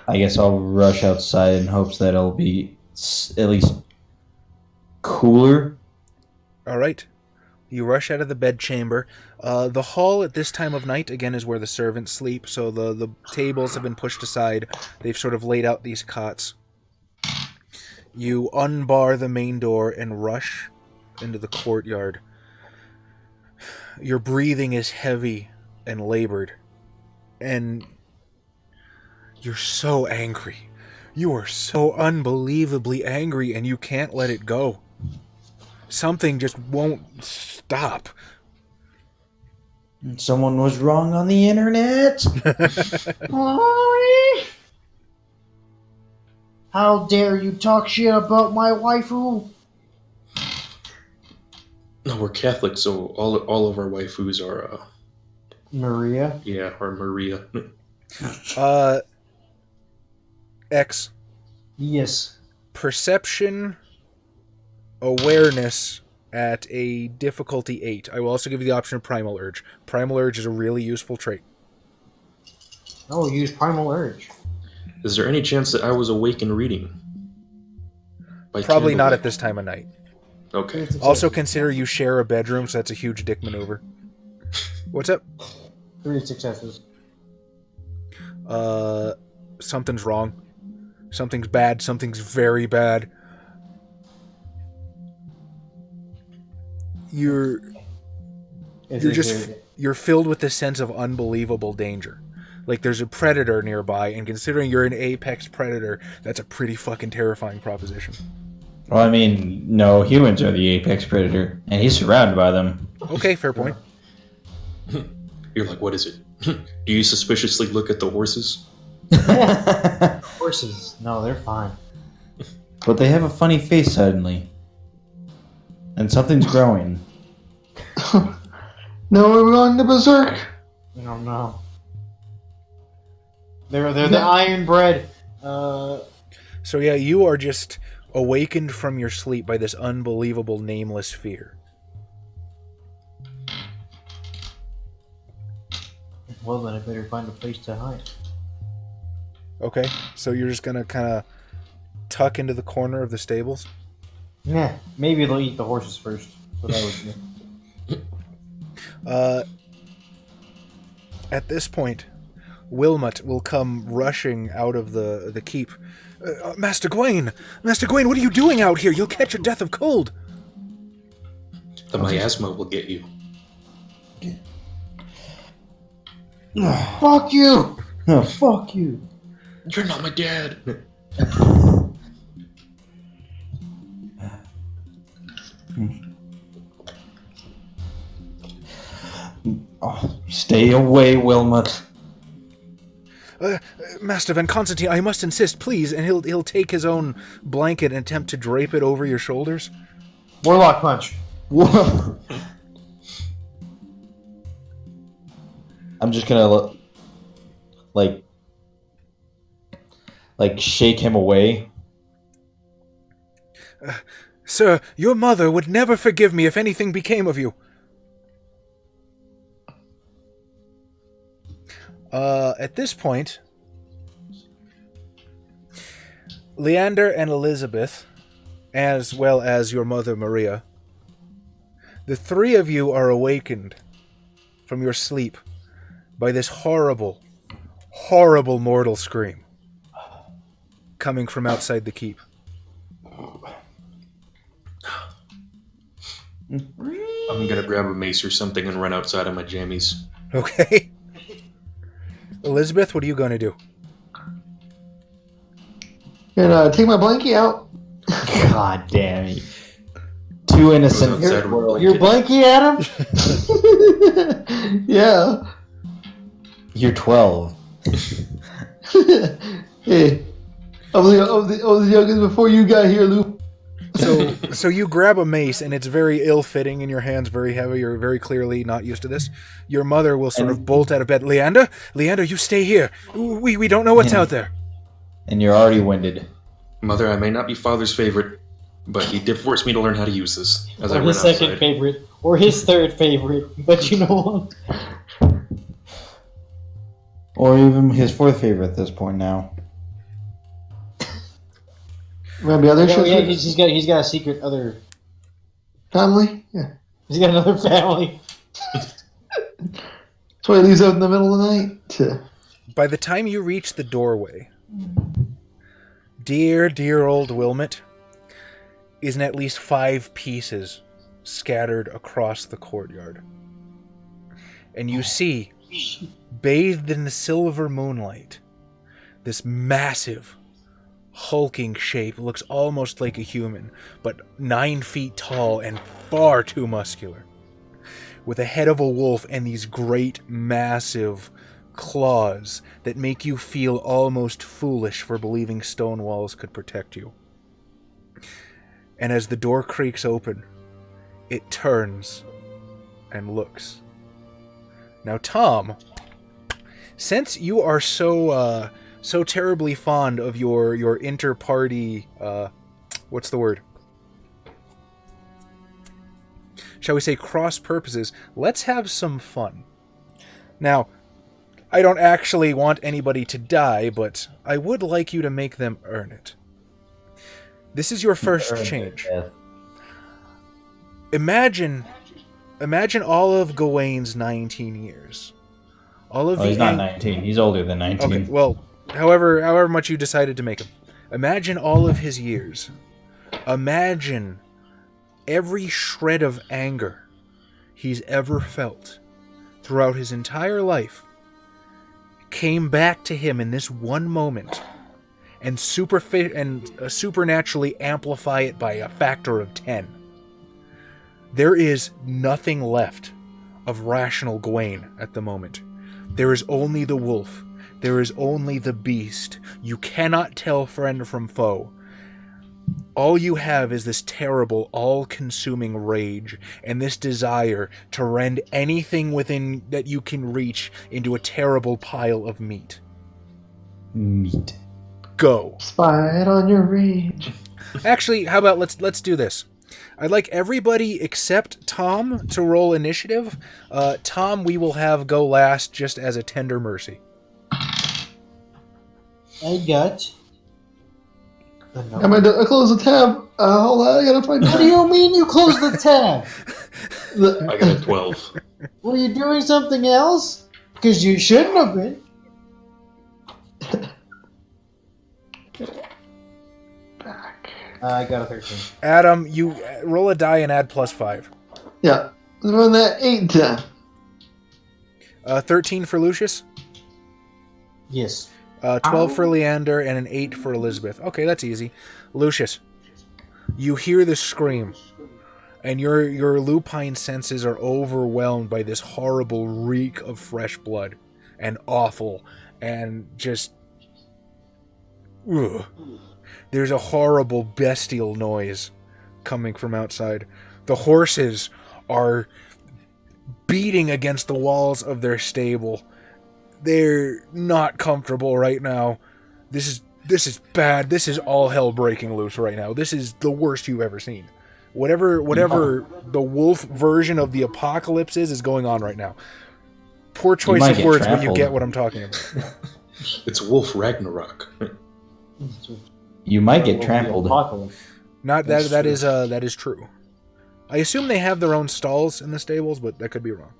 I guess I'll rush outside in hopes that it'll be at least cooler. All right. You rush out of the bedchamber. The hall at this time of night, again, is where the servants sleep, so the tables have been pushed aside. They've sort of laid out these cots. You unbar the main door and rush into the courtyard. Your breathing is heavy and labored, and you're so angry. You are so unbelievably angry, and you can't let it go. Something just won't stop. Someone was wrong on the internet. How dare you talk shit about my waifu? No, we're Catholic, so all of our waifus are Maria? yeah, or Maria. X. Yes. Perception, awareness at a difficulty 8. I will also give you the option of Primal Urge. Primal Urge is a really useful trait. Oh, use Primal Urge. Is there any chance that I was awake and reading? Probably not at this time of night. Okay. Also consider you share a bedroom, so that's a huge dick maneuver. What's up? 3 successes. Something's wrong. Something's bad. Something's very bad. You're filled with this sense of unbelievable danger. Like there's a predator nearby, and considering you're an apex predator, that's a pretty fucking terrifying proposition. Well, I mean, no, humans are the apex predator, and he's surrounded by them. Okay, fair point. You're like, what is it? Do you suspiciously look at the horses? Horses. No, they're fine. But they have a funny face suddenly. And something's growing. No, we're going to berserk. I don't know. They're the iron bread. So yeah, you are just awakened from your sleep by this unbelievable nameless fear. Well, then I better find a place to hide. Okay, so you're just gonna kind of tuck into the corner of the stables? Yeah, maybe they'll eat the horses first. That's what I would do. At this point, Wilmot will come rushing out of the keep. Master Gawain, what are you doing out here? You'll catch a death of cold. The miasma will get you. Fuck you! Oh, fuck you. You're not my dad. Oh, stay away, Wilmot. Master Van Constantine, I must insist, please. And he'll take his own blanket and attempt to drape it over your shoulders. Warlock punch. Whoa. I'm just gonna like shake him away. Sir, your mother would never forgive me if anything became of you. At this point, Leander and Elizabeth, as well as your mother Maria, the three of you are awakened from your sleep by this horrible, horrible mortal scream coming from outside the keep. I'm gonna grab a mace or something and run outside in my jammies. Okay. Elizabeth, what are you going to do? And take my blankie out. God damn it. Too innocent. Goes outside with a Your blankie at him? Yeah. You're 12. Hey, I was the youngest before you got here, Lou. So you grab a mace, and it's very ill-fitting in your hands, very heavy. You're very clearly not used to this. Your mother will sort of bolt out of bed. Leander, you stay here. We don't know what's out there. And you're already winded. Mother, I may not be father's favorite, but he did force me to learn how to use this as I Or ran his outside. second favorite. Or his third favorite. But you know what? Or even his fourth favorite at this point now. Maybe other Yeah, shit. he's got a secret other. Family? Yeah. He's got another family. That's why he leaves out in the middle of the night. By the time you reach the doorway, dear old Wilmot is in at least 5 pieces scattered across the courtyard. And you see, bathed in the silver moonlight, this massive, hulking shape. Looks almost like a human, but 9 feet tall and far too muscular, with a head of a wolf and these great, massive claws that make you feel almost foolish for believing stone walls could protect you. And as the door creaks open, it turns and looks. Now, Tom, since you are so terribly fond of your inter-party, what's the word? Shall we say cross purposes? Let's have some fun. Now, I don't actually want anybody to die, but I would like you to make them earn it. This is your first change. Imagine all of Gawain's 19 years. All of He's not 19. He's older than 19. Okay, well, however much you decided to make him. Imagine all of his years. Imagine every shred of anger he's ever felt throughout his entire life came back to him in this one moment and supernaturally amplify it by a factor of 10. There is nothing left of rational Gawain at the moment. There is only the wolf. There is only the beast. You cannot tell friend from foe. All you have is this terrible, all-consuming rage and this desire to rend anything within that you can reach into a terrible pile of meat. Meat. Go. Spite on your rage. Actually, how about let's do this. I'd like everybody except Tom to roll initiative. Tom, we will have go last just as a tender mercy. I got. I might close the tab. Hold on, I gotta find What do you mean you closed the tab? I got a 12. Were you doing something else? Because you shouldn't have been. Back. I got a 13. Adam, you roll a die and add +5. Yeah. Run that 8. 13 for Lucius, Yes. 12 for Leander, and an 8 for Elizabeth. Okay, that's easy. Lucius, you hear the scream, and your lupine senses are overwhelmed by this horrible reek of fresh blood, and awful, and just... Ugh. There's a horrible bestial noise coming from outside. The horses are beating against the walls of their stable. They're not comfortable right now. This is bad. This is all hell breaking loose right now. This is the worst you've ever seen. Whatever the wolf version of the apocalypse is going on right now. Poor choice might of get words, but trampled. you get what I'm talking about. It's Wolf Ragnarok. You might get trampled. Not that that is true. I assume they have their own stalls in the stables, but that could be wrong.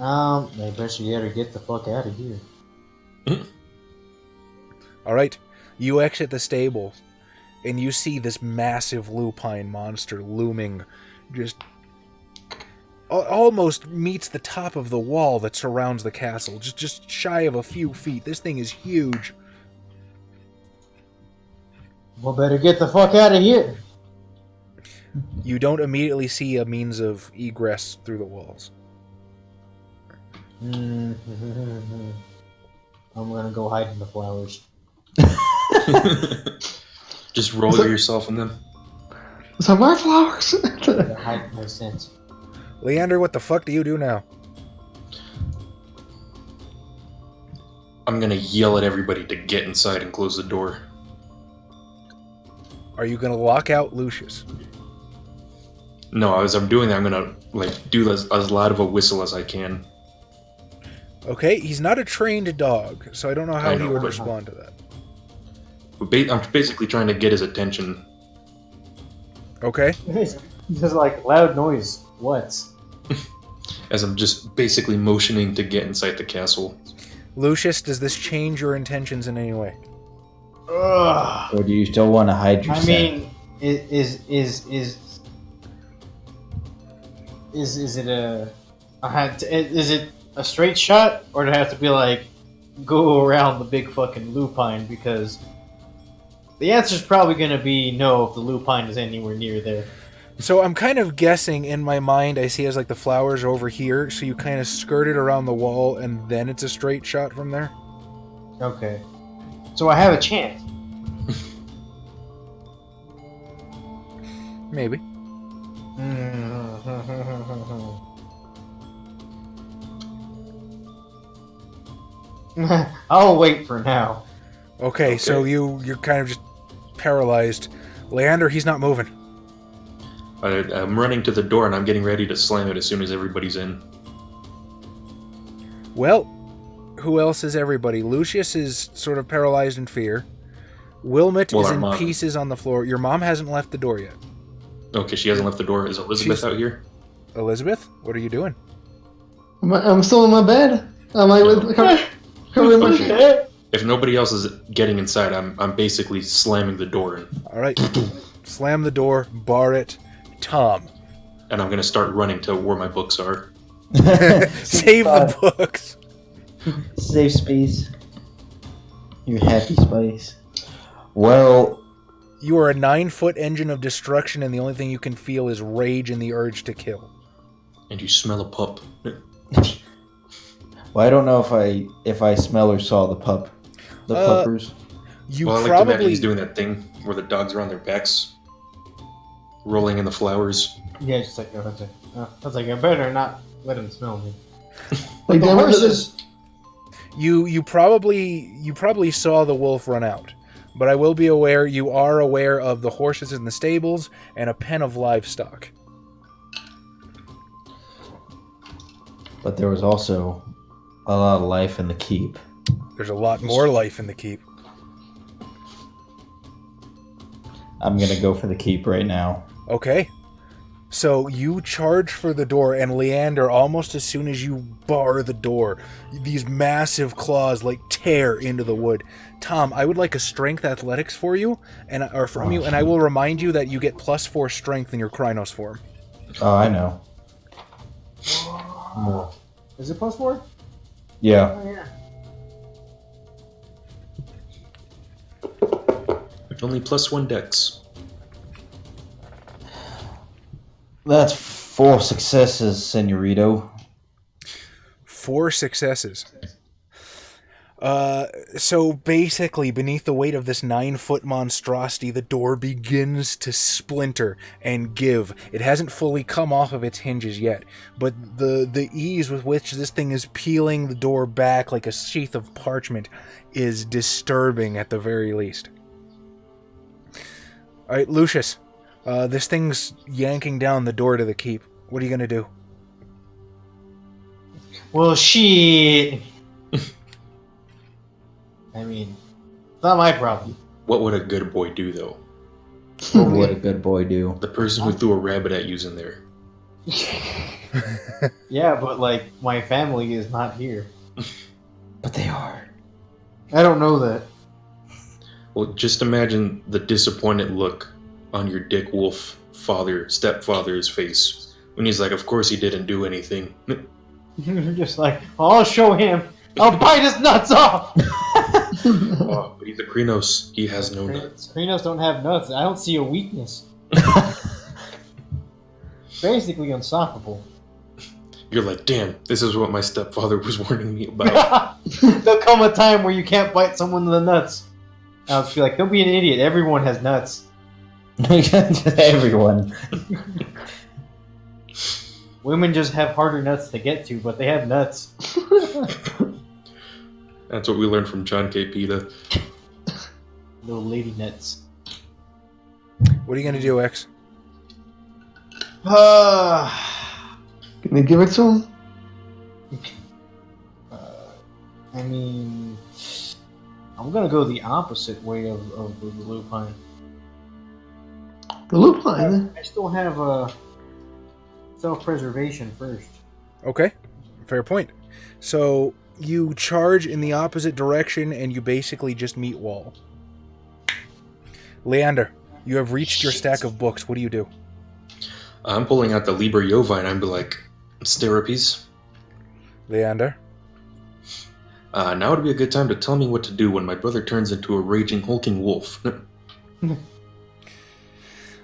I bet you better get the fuck out of here. All right, you exit the stables, and you see this massive lupine monster looming, just almost meets the top of the wall that surrounds the castle, just shy of a few feet. This thing is huge. Well, better get the fuck out of here. You don't immediately see a means of egress through the walls. I'm gonna go hide in the flowers. Just roll yourself in them. So my flowers. I'm gonna hide my sense. Leander, what the fuck do you do now? I'm gonna yell at everybody to get inside and close the door. Are you gonna lock out Lucius? No, as I'm doing that, I'm gonna do as loud of a whistle as I can. Okay, he's not a trained dog, so I don't know how I he know, would but- respond to that. I'm basically trying to get his attention. Okay, Just like loud noise. What? As I'm just basically motioning to get inside the castle. Lucius, does this change your intentions in any way? Ugh. Or do you still want to hide your I scent? mean, is it is it a straight shot, or do I have to be like go around the big fucking lupine? Because the answer's probably gonna be no if the lupine is anywhere near there. So I'm kind of guessing in my mind, I see as like the flowers are over here, so you kind of skirt it around the wall, and then it's a straight shot from there? Okay, so I have a chance. Maybe. I'll wait for now. Okay, so you're kind of just paralyzed. Leander, he's not moving. I'm running to the door and I'm getting ready to slam it as soon as everybody's in. Well, who else is everybody? Lucius is sort of paralyzed in fear. Wilmot is our in mom. pieces on the floor. Your mom hasn't left the door yet. Okay, she hasn't left the door. Is Elizabeth She's- out here? Elizabeth, what are you doing? I'm still in my bed. Am I with covered in my shit? If nobody else is getting inside, I'm basically slamming the door in. All right, slam the door, bar it. Tom, And I'm gonna start running to where my books are. save the books. Save space. Your happy space. Well, You are a 9-foot engine of destruction, and the only thing you can feel is rage and the urge to kill. And you smell a pup. Well, I don't know if I smell or saw the pup. The puppers. You Well, I like to imagine probably he's doing that thing where the dogs are on their backs, rolling in the flowers. Yeah, just like, I was like, I better not let him smell me. Like, The damn it, horses. you probably saw the wolf run out. But I will be aware you are aware of the horses in the stables and a pen of livestock. But there was also a lot of life in the keep. There's a lot more life in the keep. I'm gonna go for the keep right now. Okay. So you charge for the door, and Leander, almost as soon as you bar the door, these massive claws like tear into the wood. Tom, I would like a strength athletics for you, or from you, and I will remind you that you get +4 strength in your Krynos form. Oh, I know. Is it +4? Yeah. Oh, yeah. Only +1 dex. That's 4 successes, senorito. 4 successes. So basically, beneath the weight of this 9-foot monstrosity, the door begins to splinter and give. It hasn't fully come off of its hinges yet, but the ease with which this thing is peeling the door back like a sheath of parchment is disturbing at the very least. Alright, Lucius, this thing's yanking down the door to the keep. What are you gonna do? Well, shit. I mean, it's not my problem. What would a good boy do, though? What would a good boy do? The person who threw a rabbit at you's in there. Yeah, but like, my family is not here. But they are. I don't know that. Well, just imagine the disappointed look on your dick wolf stepfather's face when he's like, of course he didn't do anything. You're just like, I'll show him. I'll bite his nuts off. Oh, but he's a Krynos. He has no nuts. Krynos don't have nuts. I don't see a weakness. Basically unstoppable. You're like, damn, this is what my stepfather was warning me about. There'll come a time where you can't bite someone in the nuts. I'll just be like, don't be an idiot. Everyone has nuts. Everyone. Women just have harder nuts to get to, but they have nuts. That's what we learned from John K. Peta. Little lady nuts. What are you gonna do, X? Can they give it to him? I mean, I'm gonna go the opposite way of the lupine. The lupine? I still have self-preservation first. Okay, fair point. So you charge in the opposite direction and you basically just meet wall. Leander, you have reached your stack of books. What do you do? I'm pulling out the Liber Jova and I'm be like, therapies. Leander? Now would be a good time to tell me what to do when my brother turns into a raging, hulking wolf.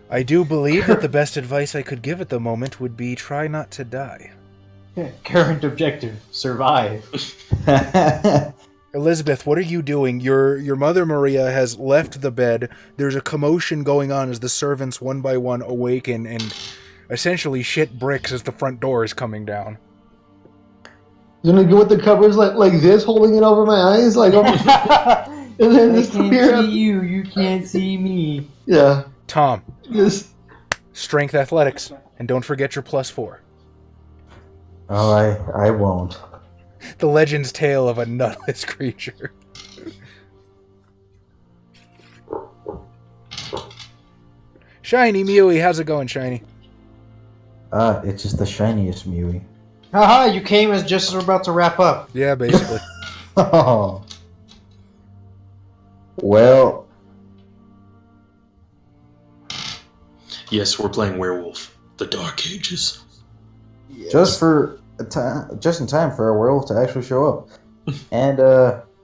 I do believe that the best advice I could give at the moment would be try not to die. Current objective: survive. Elizabeth, what are you doing? Your mother Maria has left the bed. There's a commotion going on as the servants one by one awaken and essentially shit bricks as the front door is coming down. You gonna go with the covers like this, holding it over my eyes, like, and then I just can't peer up. see you. You can't see me. Yeah, Tom, just strength athletics, and don't forget your +4. Oh, I won't. The legend's tale of a nutless creature. ShinyMewy, how's it going, Shiny? It's just the shiniest Mewy. Haha! You came as just as we're about to wrap up. Yeah, basically. Oh. Well, Yes, we're playing Werewolf. The Dark Ages. just in time for a werewolf to actually show up. And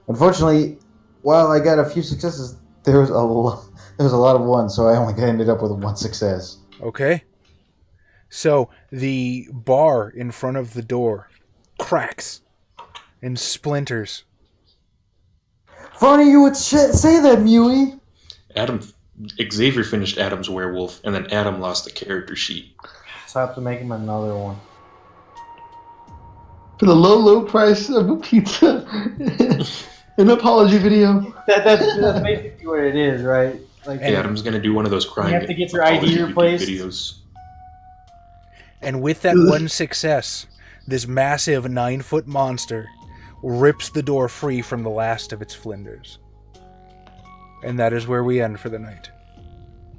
unfortunately, while I got a few successes, there was a lot of ones, so I only ended up with 1 success. Okay. So the bar in front of the door cracks and splinters. Funny you would say that, Mewy. Xavier finished Adam's werewolf, and then Adam lost the character sheet. So I have to make him another one. For the low price of a pizza. An apology video. That's basically what it is, right? Like, Hey, Adam's gonna do one of those crime. You have to get your ID apology replaced. videos. And with that one success, this massive 9-foot monster rips the door free from the last of its flinders. And that is where we end for the night.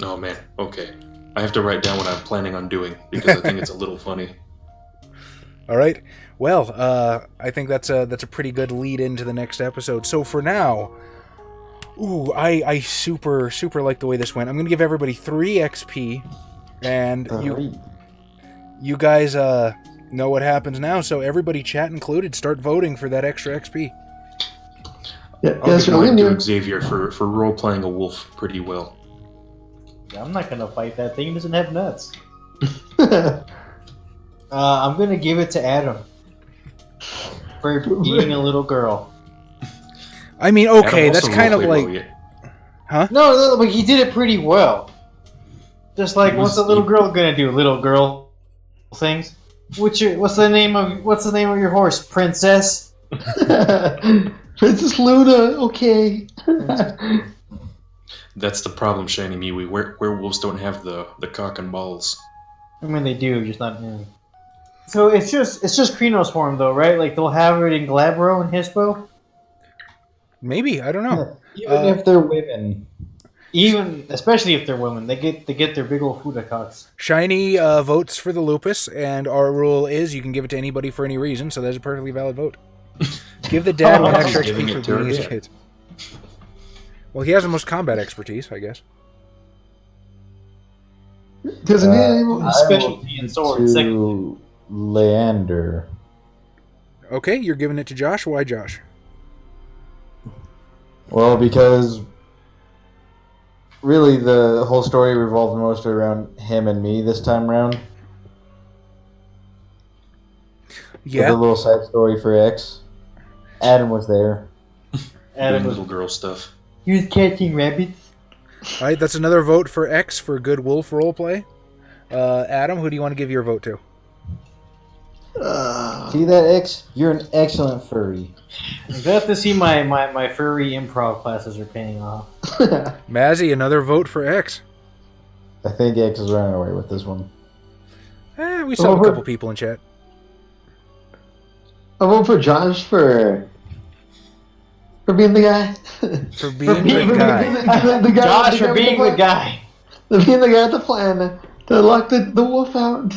Oh man, okay. I have to write down what I'm planning on doing because I think it's a little funny. All right. Well, I think that's a pretty good lead into the next episode. So for now, I super like the way this went. I'm gonna give everybody 3 XP, and you guys know what happens now. So everybody, chat included, start voting for that extra XP. Yeah, I'll give mine to Xavier for role playing a wolf pretty well. I'm not gonna fight that thing. It doesn't have nuts. I'm gonna give it to Adam for being a little girl. I mean, okay, Adam that's also kind of roleplayed like, well, huh? No, but he did it pretty well. Just like, what's a little girl gonna do? Little girl things. What's the name of your horse? Princess. Princess Luna. Okay. That's the problem, ShinyMewy. Werewolves don't have the cock and balls. I mean, they do, just not him. So it's just Krenos form, though, right? Like they'll have it in Glabro and Hispo. Maybe, I don't know. Even if they're women. Especially if they're women, they get their big old Fuda cocks. Shiny votes for the lupus, and our rule is you can give it to anybody for any reason, so that's a perfectly valid vote. Give the dad one extra Giving XP it for to being his her. kid. Well, he has the most combat expertise, I guess. Doesn't he anymore? Specialty in swords. To Leander. Okay, you're giving it to Josh. Why Josh? Well, because really the whole story revolved mostly around him and me this time around. Yeah. With a little side story for X. Adam was there. Adam Doing was little girl stuff. he was catching rabbits. All right, that's another vote for X for good wolf roleplay. Adam, who do you want to give your vote to? See that, X? You're an excellent furry. I'm glad to see my furry improv classes are paying off. Mazzy, another vote for X. I think X is running away with this one. We saw a couple people in chat. I vote for Josh for being the guy. For being the guy. The guy. Josh for being the guy. For being the guy at the plan to lock the wolf out.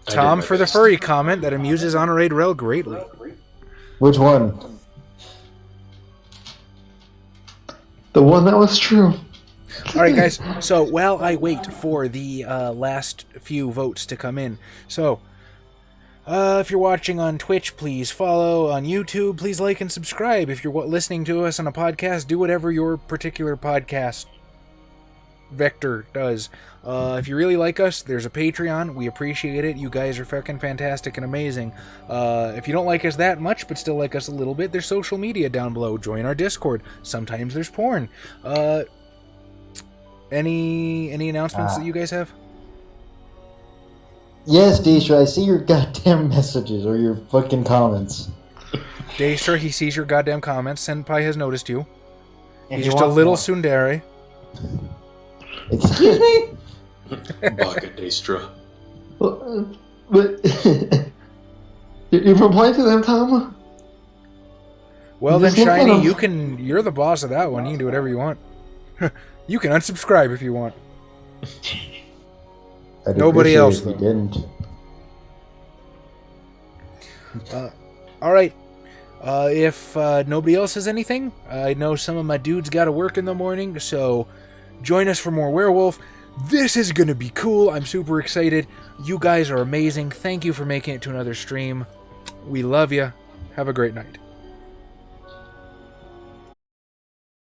Tom for the furry comment that amuses Honorade Rel greatly. Which one? The one that was true. All right, guys. So while I wait for the last few votes to come in, so if you're watching on Twitch, please follow. On YouTube, please like and subscribe. If you're listening to us on a podcast, do whatever your particular podcast vector does. If you really like us, there's a Patreon. We appreciate it. You guys are fucking fantastic and amazing. If you don't like us that much but still like us a little bit, there's social media down below. Join our Discord. Sometimes there's porn. Any announcements that you guys have? Yes, Daestra, I see your goddamn messages or your fucking comments. Daestra, he sees your goddamn comments. Senpai has noticed you. And He's he just a wants little more. tsundere. Excuse me? Baka Daestra. But you've replied to them, Tom? Well then, Just look at Shiny, him. you're the boss of that one. You can do whatever you want. You can unsubscribe if you want. I'd Nobody appreciate else, if you though. didn't. All right. If nobody else has anything, I know some of my dudes got to work in the morning, so join us for more Werewolf. This is going to be cool. I'm super excited. You guys are amazing. Thank you for making it to another stream. We love you. Have a great night.